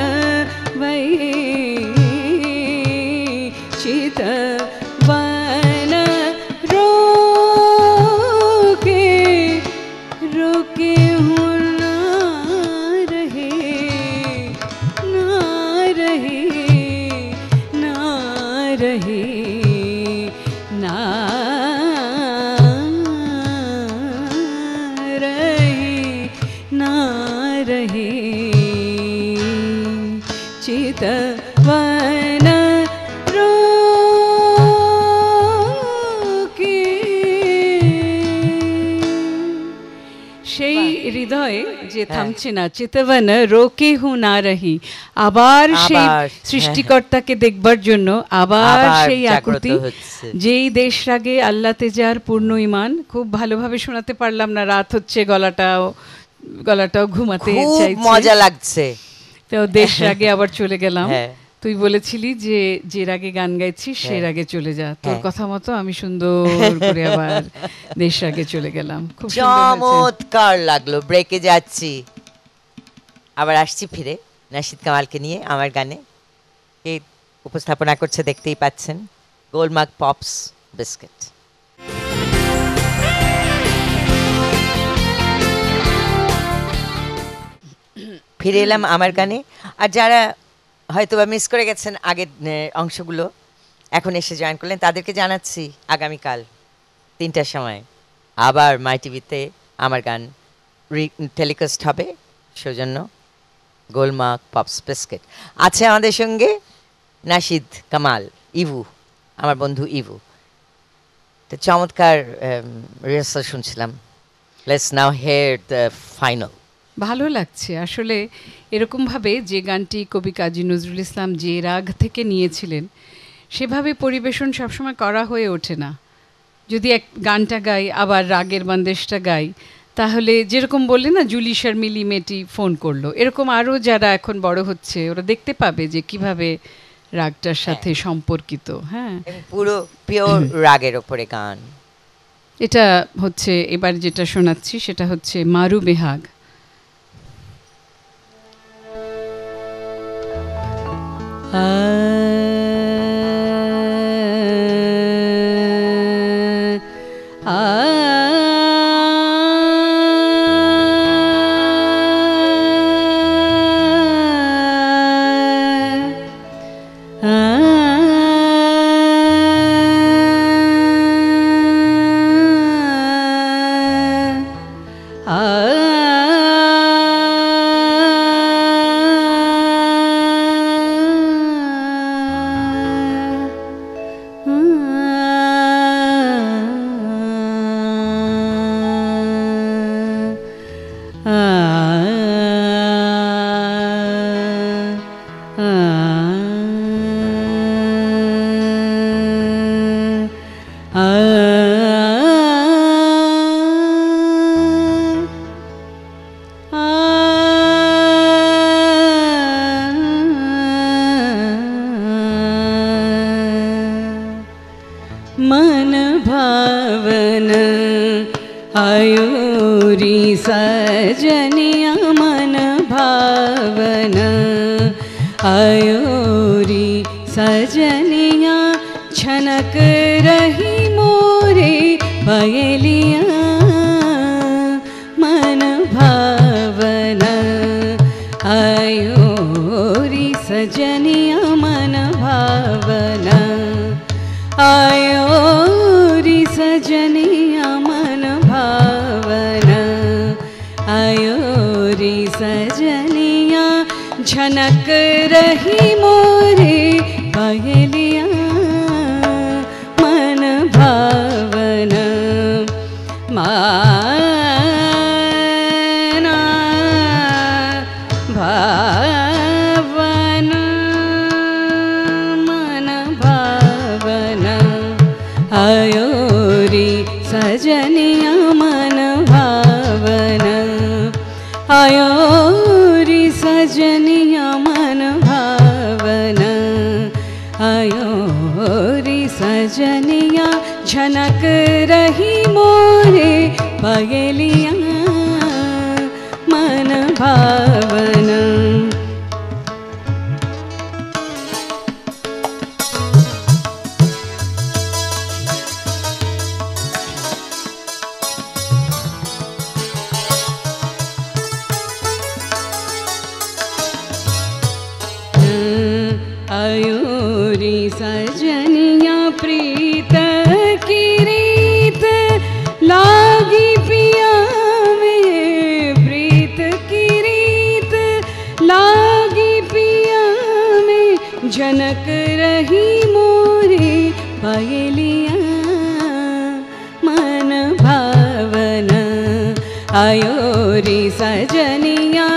चित वन रोके रोके हूँ ना रहे ना रहे ना रहे ना रहे ना रहे चितवन रोके সেই হৃদয়ে যে থামছে না, চিতবন রোকে হু না রহি, আবার সেই আবার, সৃষ্টিকর্তাকে দেখবার জন্য আবার আবার সেই জাগ্রত আকুতি। হচ্ছে। যেই দেশ রাগে আল্লাহ তেজার পূর্ণ ইমান, খুব ভালোভাবে শোনাতে পারলাম না, রাত হচ্ছে, গলাটাও ঘুমাতে খুব চাইছে। মজা লাগছে। তো দেশ রাগে আবার চলে গেলাম। হ্যাঁ। তুই বলেছিলি যে যে রাগে গান গাইছিস সে রাগে চলে যা, তোর হ্যাঁ। কথা মতো আমি সুন্দর করে আবার দেশ রাগে চলে গেলাম। খুব সুন্দর হয়েছে। চমৎকার লাগলো। ব্রেকে যাচ্ছি, আবার আসছি ফিরে নাশিদ কামালকে নিয়ে আমার গানে। কে উপস্থাপনা করছে দেখতেই পাচ্ছেন, গোলমার্ক পপস বিস্কিট। ফিরে এলাম আমার গানে। আর যারা হয়তো বা মিস করে গেছেন আগের অংশগুলো, এখন এসে জয়েন করলেন, তাদেরকে জানাচ্ছি আগামীকাল 3টার সময় আবার মাই টিভিতে আমার গান টেলিকাস্ট হবে। সেজন্য গোলমার্ক পপস বিস্কিট আছে আমাদের সঙ্গে, নাশিদ কামাল, ইভু, আমার বন্ধু ইভু। তো চমৎকার রিহার্সাল শুনছিলাম। Let's now here the final. ভালো লাগছে আসলে এরকমভাবে যে গানটি কবি কাজী নজরুল ইসলাম যে রাগ থেকে নিয়েছিলেন সেভাবে পরিবেশন সবসময় করা হয়ে ওঠে না। যদি এক গানটা গাই আবার রাগের বান্দেশটা গাই, তাহলে যেরকম বললে না জুলি শর্মিলি মেয়েটি ফোন করলো, এরকম আরও যারা এখন বড় হচ্ছে ওরা দেখতে পাবে যে কিভাবে রাগটার সাথে সম্পর্কিত। হ্যাঁ, পুরো পিওর রাগের ওপরে গান। এটা হচ্ছে এবার যেটা শোনাচ্ছি সেটা হচ্ছে মারু বেহাগ। मन भावन आयुरी सजनिया मन भावन आयोरी सजनिया छनक रही मोरे पयलिया मन भावना आयोरी सजनिया मन भावना आयोरी सजनिया मन भावना आयोरी सजनिया झनक रही मोरे पयलिया मन भावना माना भावना मन भावना आयोरी सजनिया मन भावना आयोरी सजनिया मन भावना आयोरी सजनिया झनक रही मोरे पयलिया मन भावना आयोरी सजनिया प्रीत की रीत लागी पिया में प्रीत की रीत लागी पिया में जनक रही मोरे पयलिया मन भावना आयोरी सजनिया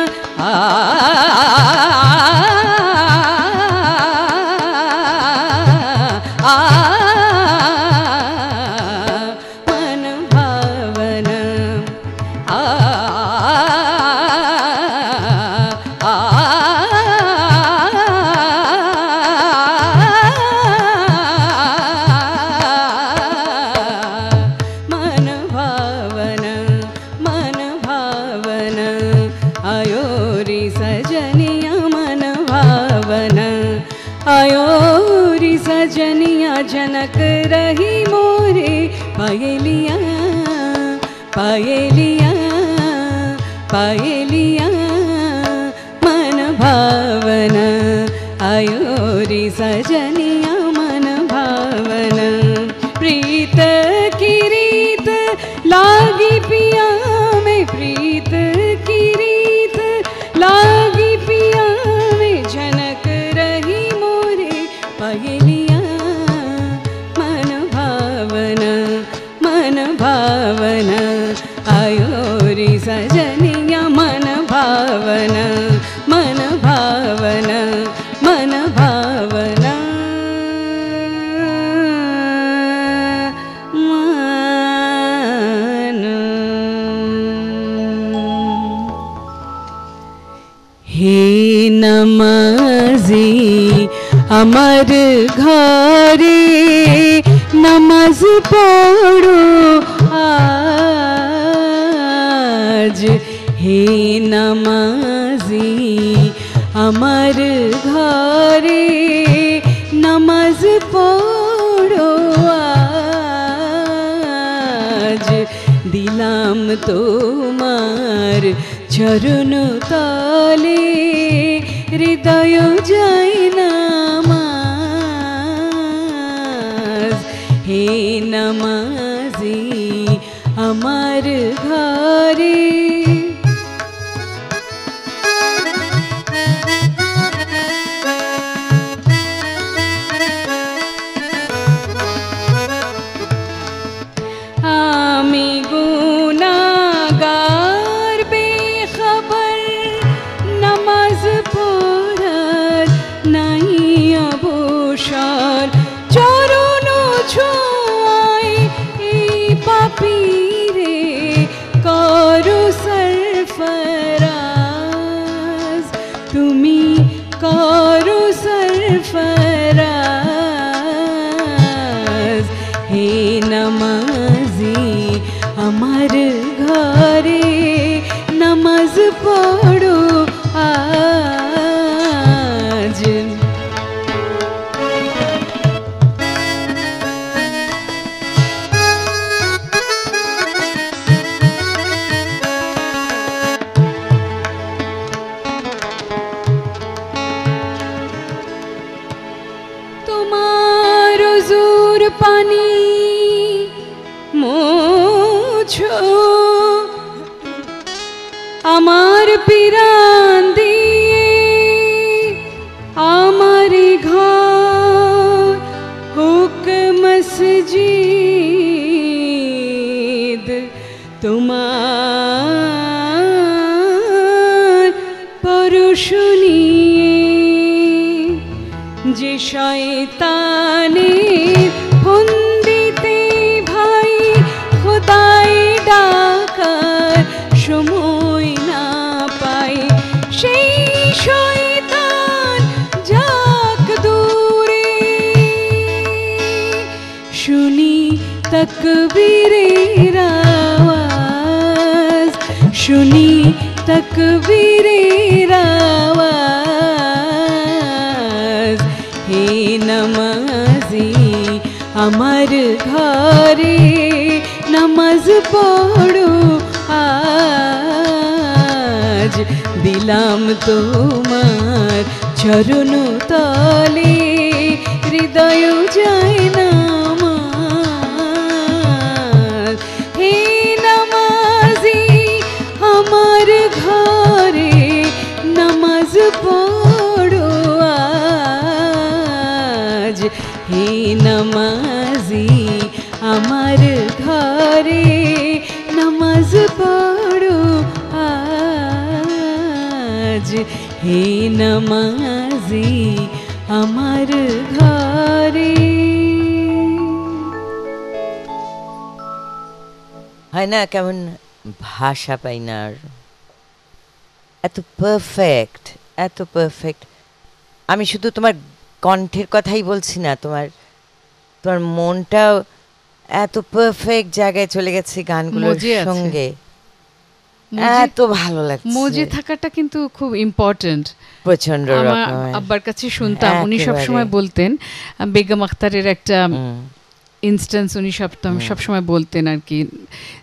मन भावना मन भावना मन भावना आयोरी सजनिया मन भावना आयोरी सजनिया जनक रही मोरे पयलिया पयलिया पयलिया मन भावना आयोरी सजनिया मन भावना प्रीत की रीत लागी पिया में प्रीत की रीत लागी पिया में झनक रही मोरे पयलिया मन भावना आयोरी सजनिया मन भावना मन भावना मन भावना हे नमाजी अमर घरे नमाज पढ़ो आज हे नमाजी अमर घरे नमाज पढ़ो आज दिलाम तोमार चरण तले हृदय जाय नामाज हे नमाजी আমার ঘরে আমি গুনাহগার বেখবর নামাজ পড়ার নাই অবসর চরণ ছোঁয়ায় এই পাপী রে করো পানি মোছো আমার পিরান দিয়ে আমার ঘর হুক মসজিদ তোমার পরশুনিয়ে যে শয়তানের ফন্দিতে ভাই খোদাই ডাকার সময় না পাই সেই শয়তান যাক দূরে শুনি তকবীরের আওয়াজ শুনি তকবীরের আওয়াজ হে নামাজি আমার ঘরে নামাজ পড়ো আজ দিলাম তোমার চরণ তলে হৃদয় যায় নামাজ হে নামাজি আমার ঘরে নামাজ পড়ো আজ হে নামাজি আমার ঘরে নামাজ পড়ো আজ হে নামাজি আমার ঘরে হয় না কেমন ভাষা পাই না আর এত পারফেক্ট এত পারফেক্ট আমি শুধু তোমার কণ্ঠের কথাই বলছি না তোমার তোমার মনটাও এত পারফেক্ট জায়গায় চলে গেছে গানগুলোর মজে আছে। সঙ্গে মজে- এত ভালো লাগছে মজে থাকাটা কিন্তু খুব ইম্পর্টেন্ট প্রচন্ড আমার রকমের আব্বার কাছে শুনতাম উনি একেবারে। সবসময় বলতেন বেগম আখতারের একটা হুম, ইনস্ট্যান্স উনি সবসময় বলতেন আর কি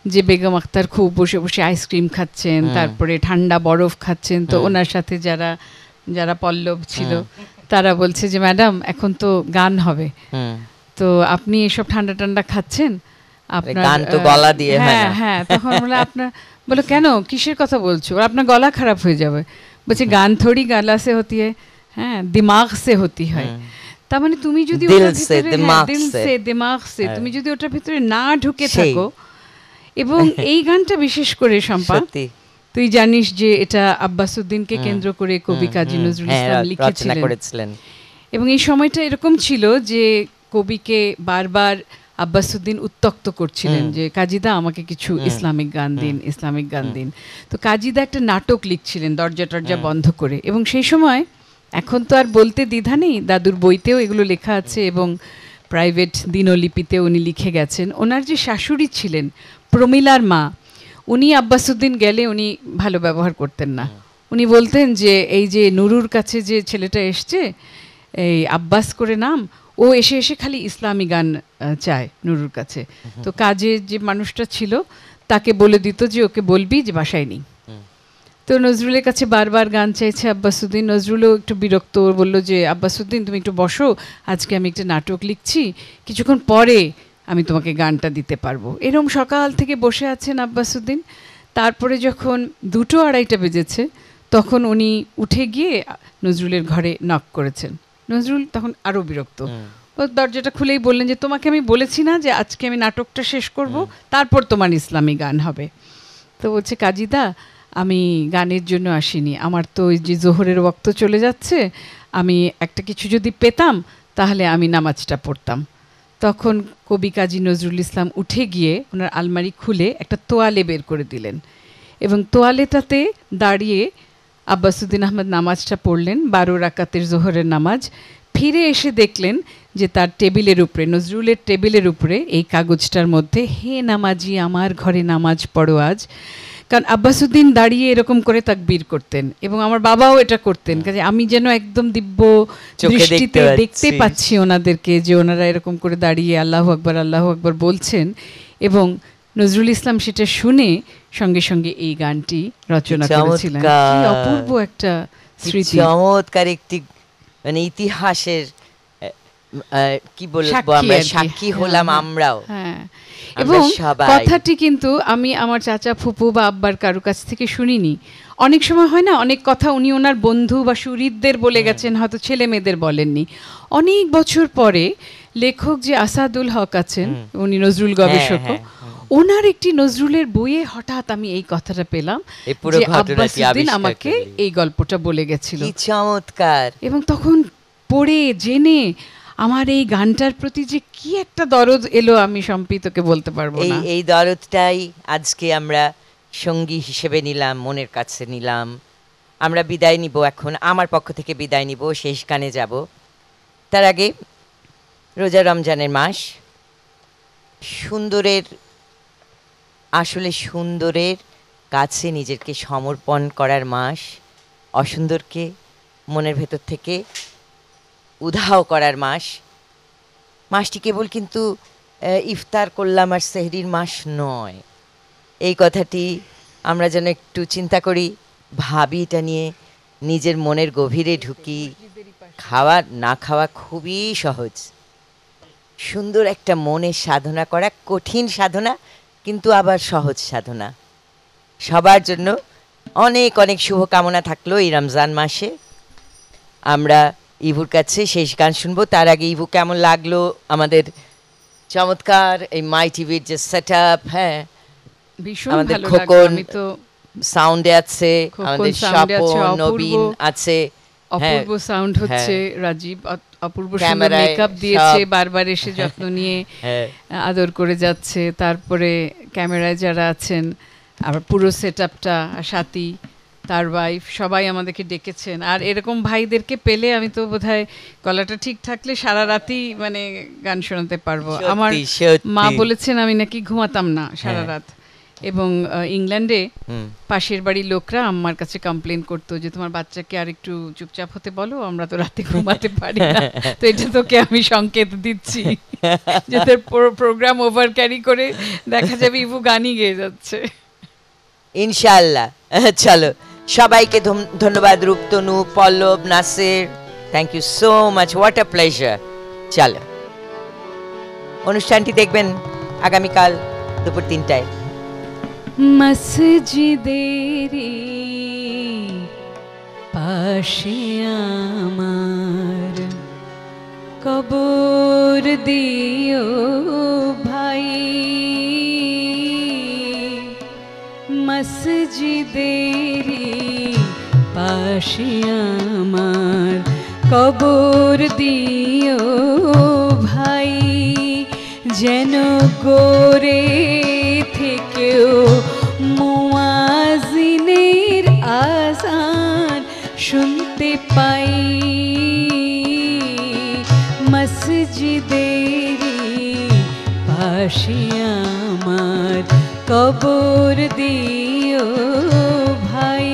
যে বেগম আখতার খুব বসে বসে আইসক্রিম খাচ্ছেন তারপরে ঠান্ডা বরফ খাচ্ছেন তো ওনার সাথে যারা যারা পল্লব ছিল তারা বলছে যে ম্যাডাম এখন তো গান হবে হুম। তো আপনি এসব ঠান্ডা ঠান্ডা খাচ্ছেন আপনার গান তো গলা দিয়ে হয় হ্যাঁ না। হ্যাঁ তখন বলে আপনার বলে কেন কিসের কথা বলছো আর আপনার গলা খারাপ হয়ে যাবে বলছে গান থোড়ি গালা সে হতি হয় হ্যাঁ দিমাগ সে হতি হয় তার মানে তুমি যদি দিল ওটার সে, ভিতরে দিমাগ দিল সে। সে দিমাগ সে তুমি যদি ওটার ভিতরে না ঢুকে সেই। থাকো এবং এই গানটা বিশেষ করে শম্পা সত্যি তুই জানিস যে এটা আব্বাসউদ্দিনকে কেন্দ্র করে কবি কাজী নজরুল হ্যাঁ, ইসলাম রচনা লিখেছিলেন করেছিলেন এবং এই সময়টা এরকম ছিল যে কবিকে বারবার আব্বাসউদ্দিন উত্তক্ত করছিলেন যে কাজীদা আমাকে কিছু ইসলামিক গান দিন ইসলামিক গান দিন তো কাজীদা একটা নাটক লিখছিলেন দরজা টরজা বন্ধ করে এবং সেই সময় এখন তো আর বলতে দ্বিধা নেই দাদুর বইতেও এগুলো লেখা আছে এবং প্রাইভেট দিনলিপিতে উনি লিখে গেছেন ওনার যে শাশুড়ি ছিলেন প্রমীলার মা উনি আব্বাসউদ্দিন গেলে উনি ভালো ব্যবহার করতেন না উনি বলতেন যে এই যে নুরুর কাছে যে ছেলেটা এসছে এই আব্বাস করে নাম ও এসে এসে খালি ইসলামী গান চায় নুরুর কাছে তো কাজে যে মানুষটা ছিল তাকে বলে দিত যে ওকে বলবি যে বাসায় নেই তো নজরুলের কাছে বারবার গান চাইছে আব্বাসউদ্দিন নজরুলও একটু বিরক্ত বলল যে আব্বাসউদ্দিন তুমি একটু বসো আজকে আমি একটা নাটক লিখছি কিছুক্ষণ পরে আমি তোমাকে গানটা দিতে পারবো এরকম সকাল থেকে বসে আছেন আব্বাসউদ্দিন তারপরে যখন 2-2:30 বেজেছে তখন উনি উঠে গিয়ে নজরুলের ঘরে নক করেছেন নজরুল তখন আরও বিরক্ত ও দরজাটা খুলেই বললেন যে তোমাকে আমি বলেছি না যে আজকে আমি নাটকটা শেষ করব তারপর তোমার ইসলামী গান হবে তো বলছে কাজীদা আমি গানের জন্য আসিনি আমার তো ওই যে জোহরের ওয়াক্ত চলে যাচ্ছে আমি একটা কিছু যদি পেতাম তাহলে আমি নামাজটা পড়তাম তখন কবি কাজী নজরুল ইসলাম উঠে গিয়ে ওনার আলমারি খুলে একটা তোয়ালে বের করে দিলেন এবং তোয়ালেটাতে দাঁড়িয়ে আব্বাসউদ্দিন আহমেদ নামাজটা পড়লেন 12 রাকাতের জোহরের নামাজ ফিরে এসে দেখলেন যে তার টেবিলের উপরে নজরুলের টেবিলের উপরে এই কাগজটার মধ্যে হে নামাজি আমার ঘরে নামাজ পড়ো আজ কারণ আব্বাসউদ্দিন দাঁড়িয়ে এরকম করে তাকবীর করতেন এবং আমার বাবাও এটা করতেন কাজে আমি যেন একদম দিব্য চোখে দৃষ্টিতে দেখতে দেখতে পাচ্ছি। পাচ্ছি ওনাদেরকে যে ওনারা এরকম করে দাঁড়িয়ে আল্লাহু আকবার বলছেন এবং নজরুল ইসলাম সেটা শুনে সঙ্গে সঙ্গে এই গানটি রচনা করেছিলেন কি চমৎকার। অপূর্ব একটা কি স্মৃতি চমৎকার একটি মানে ইতিহাসের কি বলবো, সাক্ষী আমরা আর কি। সাক্ষী হলাম হ্যাঁ, আমরাও। হ্যাঁ। আমরা এবং সবাই। কথাটি কিন্তু আমি আমার চাচা ফুপু বা আব্বার কারো কাছ থেকে শুনিনি। অনেক সময় হয় না, অনেক কথা উনি ওনার বন্ধু বা সুহৃদদের বলে গেছেন, হয়তো ছেলে মেয়েদের বলেননি। অনেক বছর পরে লেখক যে আসাদুল হক আছেন, উনি নজরুল গবেষকও, ওনার একটি নজরুলের বইয়ে হঠাৎ আমি এই কথাটা পেলাম এই পুরো যে ঘটনাটি আব্বাসুদ্দিন আবিষ্কার আমাকে করলেন। এই গল্পটা বলে গেছিল। কি চমৎকার! এবং তখন পড়ে জেনে আমার এই গানটার প্রতি যে কি একটা দরদ এলো, আমি সম্পিতকে বলতে পারবো না। এই দরদটাই আজকে আমরা সঙ্গী হিসেবে নিলাম, মনের কাছে নিলাম। আমরা বিদায় নিব এখন, আমার পক্ষ থেকে বিদায় নিব, শেষ গানে যাব। তার আগে রোজা রমজানের মাস, সুন্দরের, আসলে সুন্দরের কাছে নিজেকে সমর্পণ করার মাস, অসুন্দরকে মনের ভেতর থেকে উধাও করার মাস। মাসটি কেবল কিন্তু ইফতার করলাম আর সেহরির মাস নয়। এই কথাটি আমরা যেন একটু চিন্তা করি, ভাবি, এটা নিয়ে নিজের মনের গভীরে ঢুকি। খাওয়া না খাওয়া খুবই সহজ, সুন্দর একটা মনের সাধনা করা কঠিন সাধনা, কিন্তু আবার সহজ সাধনা। সবার জন্য অনেক অনেক শুভকামনা থাকলো এই রমজান মাসে। আমরা ইভুর কাছে শেষ গান শুনবো। তার আগে ইভু, কেমন লাগলো আমাদের চমৎকার এই মাই টিভির যে সেট আপ? হ্যাঁ, ভীষণ আমাদের ভালো লাগলো। খোকন আমি তো সাউন্ডে আছে, খোকন আমাদের সাউন্ডে আছে, স্বপন, অপূর্ব নবীন আছে, অপূর্ব সাউন্ড হচ্ছে, হ্যাঁ। রাজীব অপূর্ব সুন্দর ক্যামেরায় মেকআপ দিয়েছে, সব। বারবার এসে যত্ন নিয়ে হ্যাঁ, আদর করে যাচ্ছে। তারপরে ক্যামেরায় যারা আছেন, আবার পুরো সেটআপটা, সাথী, তার ওয়াইফ, সবাই আমাদেরকে ডেকেছেন। আর এরকম ভাইদেরকে পেলে আমি তো বোধহয় গলাটা ঠিক থাকলে সারা রাতই মানে গান শোনাতে পারবো। সত্যি, আমার সত্যি। মা বলেছেন আমি নাকি ঘুমাতাম না সারা রাত। এবং ইংল্যান্ডে পাশের বাড়ির লোকরা আমার কাছে কমপ্লেন করতো যে তোমার বাচ্চাকে আর একটু চুপচাপ হতে বলো, আমরা তো রাতে ঘুমাতে পারি না। তো এটা তোকে আমি সংকেত দিচ্ছি যে তোর প্রোগ্রাম ওভার ক্যারি করে দেখা যাবে ইভু গানই গেয়ে যাচ্ছে। ইনশাআল্লাহ। চলো, সবাইকে ধন্যবাদ। Rupatanu, Pallab, Nasir, thank you so much, what a pleasure. চলো, অনুষ্ঠানটি দেখবেন আগামীকাল দুপুর 3টায়। মসজিদেরি পাশে আমার কবর দিও ভাই, মসজিদেরি পাশে আমার কবর দিও ভাই, যেন গোরে থেকেও মুয়াজিনের আযান শুনতে পাই, মসজিদেরি পাশে আমার কবর দিও ভাই।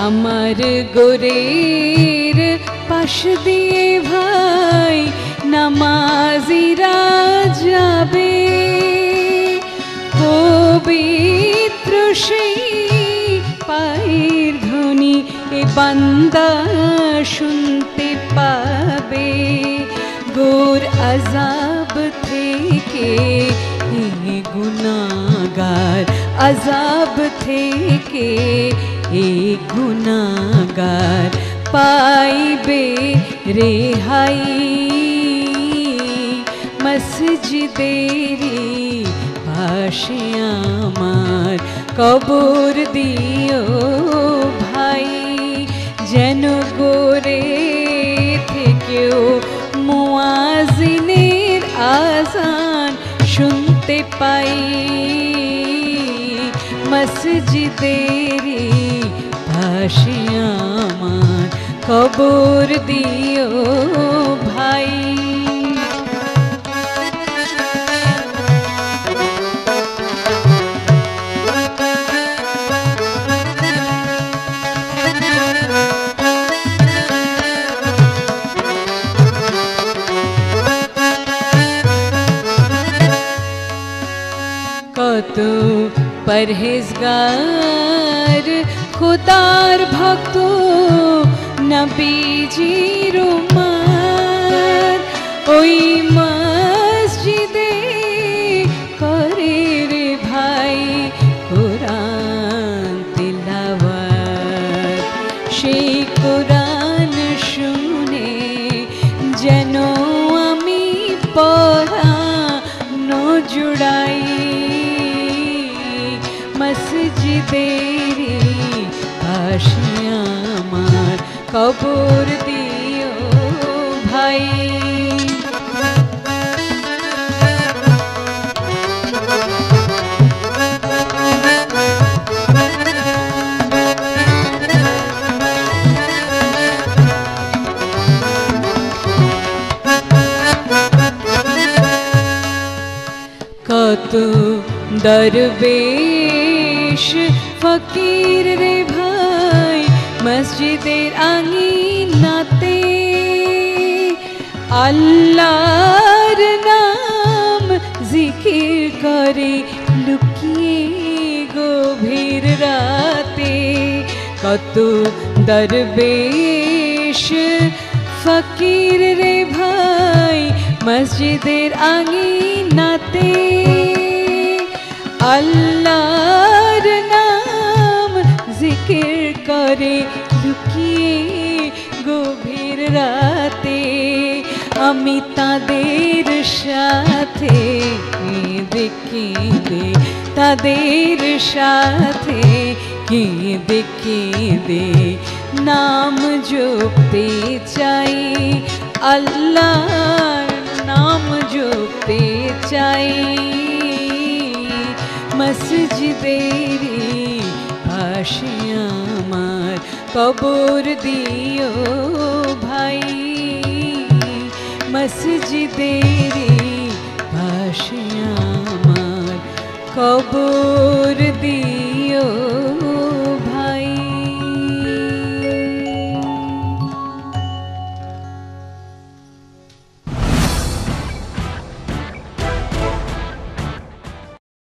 আমার গোরের পাশ দিয়ে ভাই নামাজিরা যাবে, পবিত্র সেই পায়ের ধ্বনি এ বান্দা শুনতে পাবে, গোর আযাব থেকে এ গুনাহগার, আযাব থেকে এ গুনাহগার পাইবে রেহাই, মসজিদেরি পাশে আমার কবর দিও ভাই, যেন গোরে থেকেও মুয়াজিনের আযান শুনতে পাই, মসজিদেরি পাশে আমার কবর দিও ভাই। পরহেজগার খুদার ভক্ত নবীজির উম্মত ওই মসজিদে করে রে ভাই কোরআন তিলাওয়াত সেই কোরআন শুনে যেন আমি পরানো জুড়াই মসজিদেরি পাশে আমার কবর দিও ভাই কত দরবেশ ফকির রে ভাই মসজিদের আঙিনাতে আল্লাহর নাম জিকির করে লুকিয়ে গভীর রাতে কত দরবেশ ফকির রে ভাই মসজিদের আঙিনাতে আল্লাহর নাম জিকির করে লুকিয়ে গভীর রাতে আমি তাদের সাথে কেঁদে তাদের সাথে কেঁদে নাম জপতে চাই আল্লাহর নাম জপতে চাই মসজিদেরি পাশে আমার কবর দিও ভাই মসজিদেরি পাশে আমার কবর দিও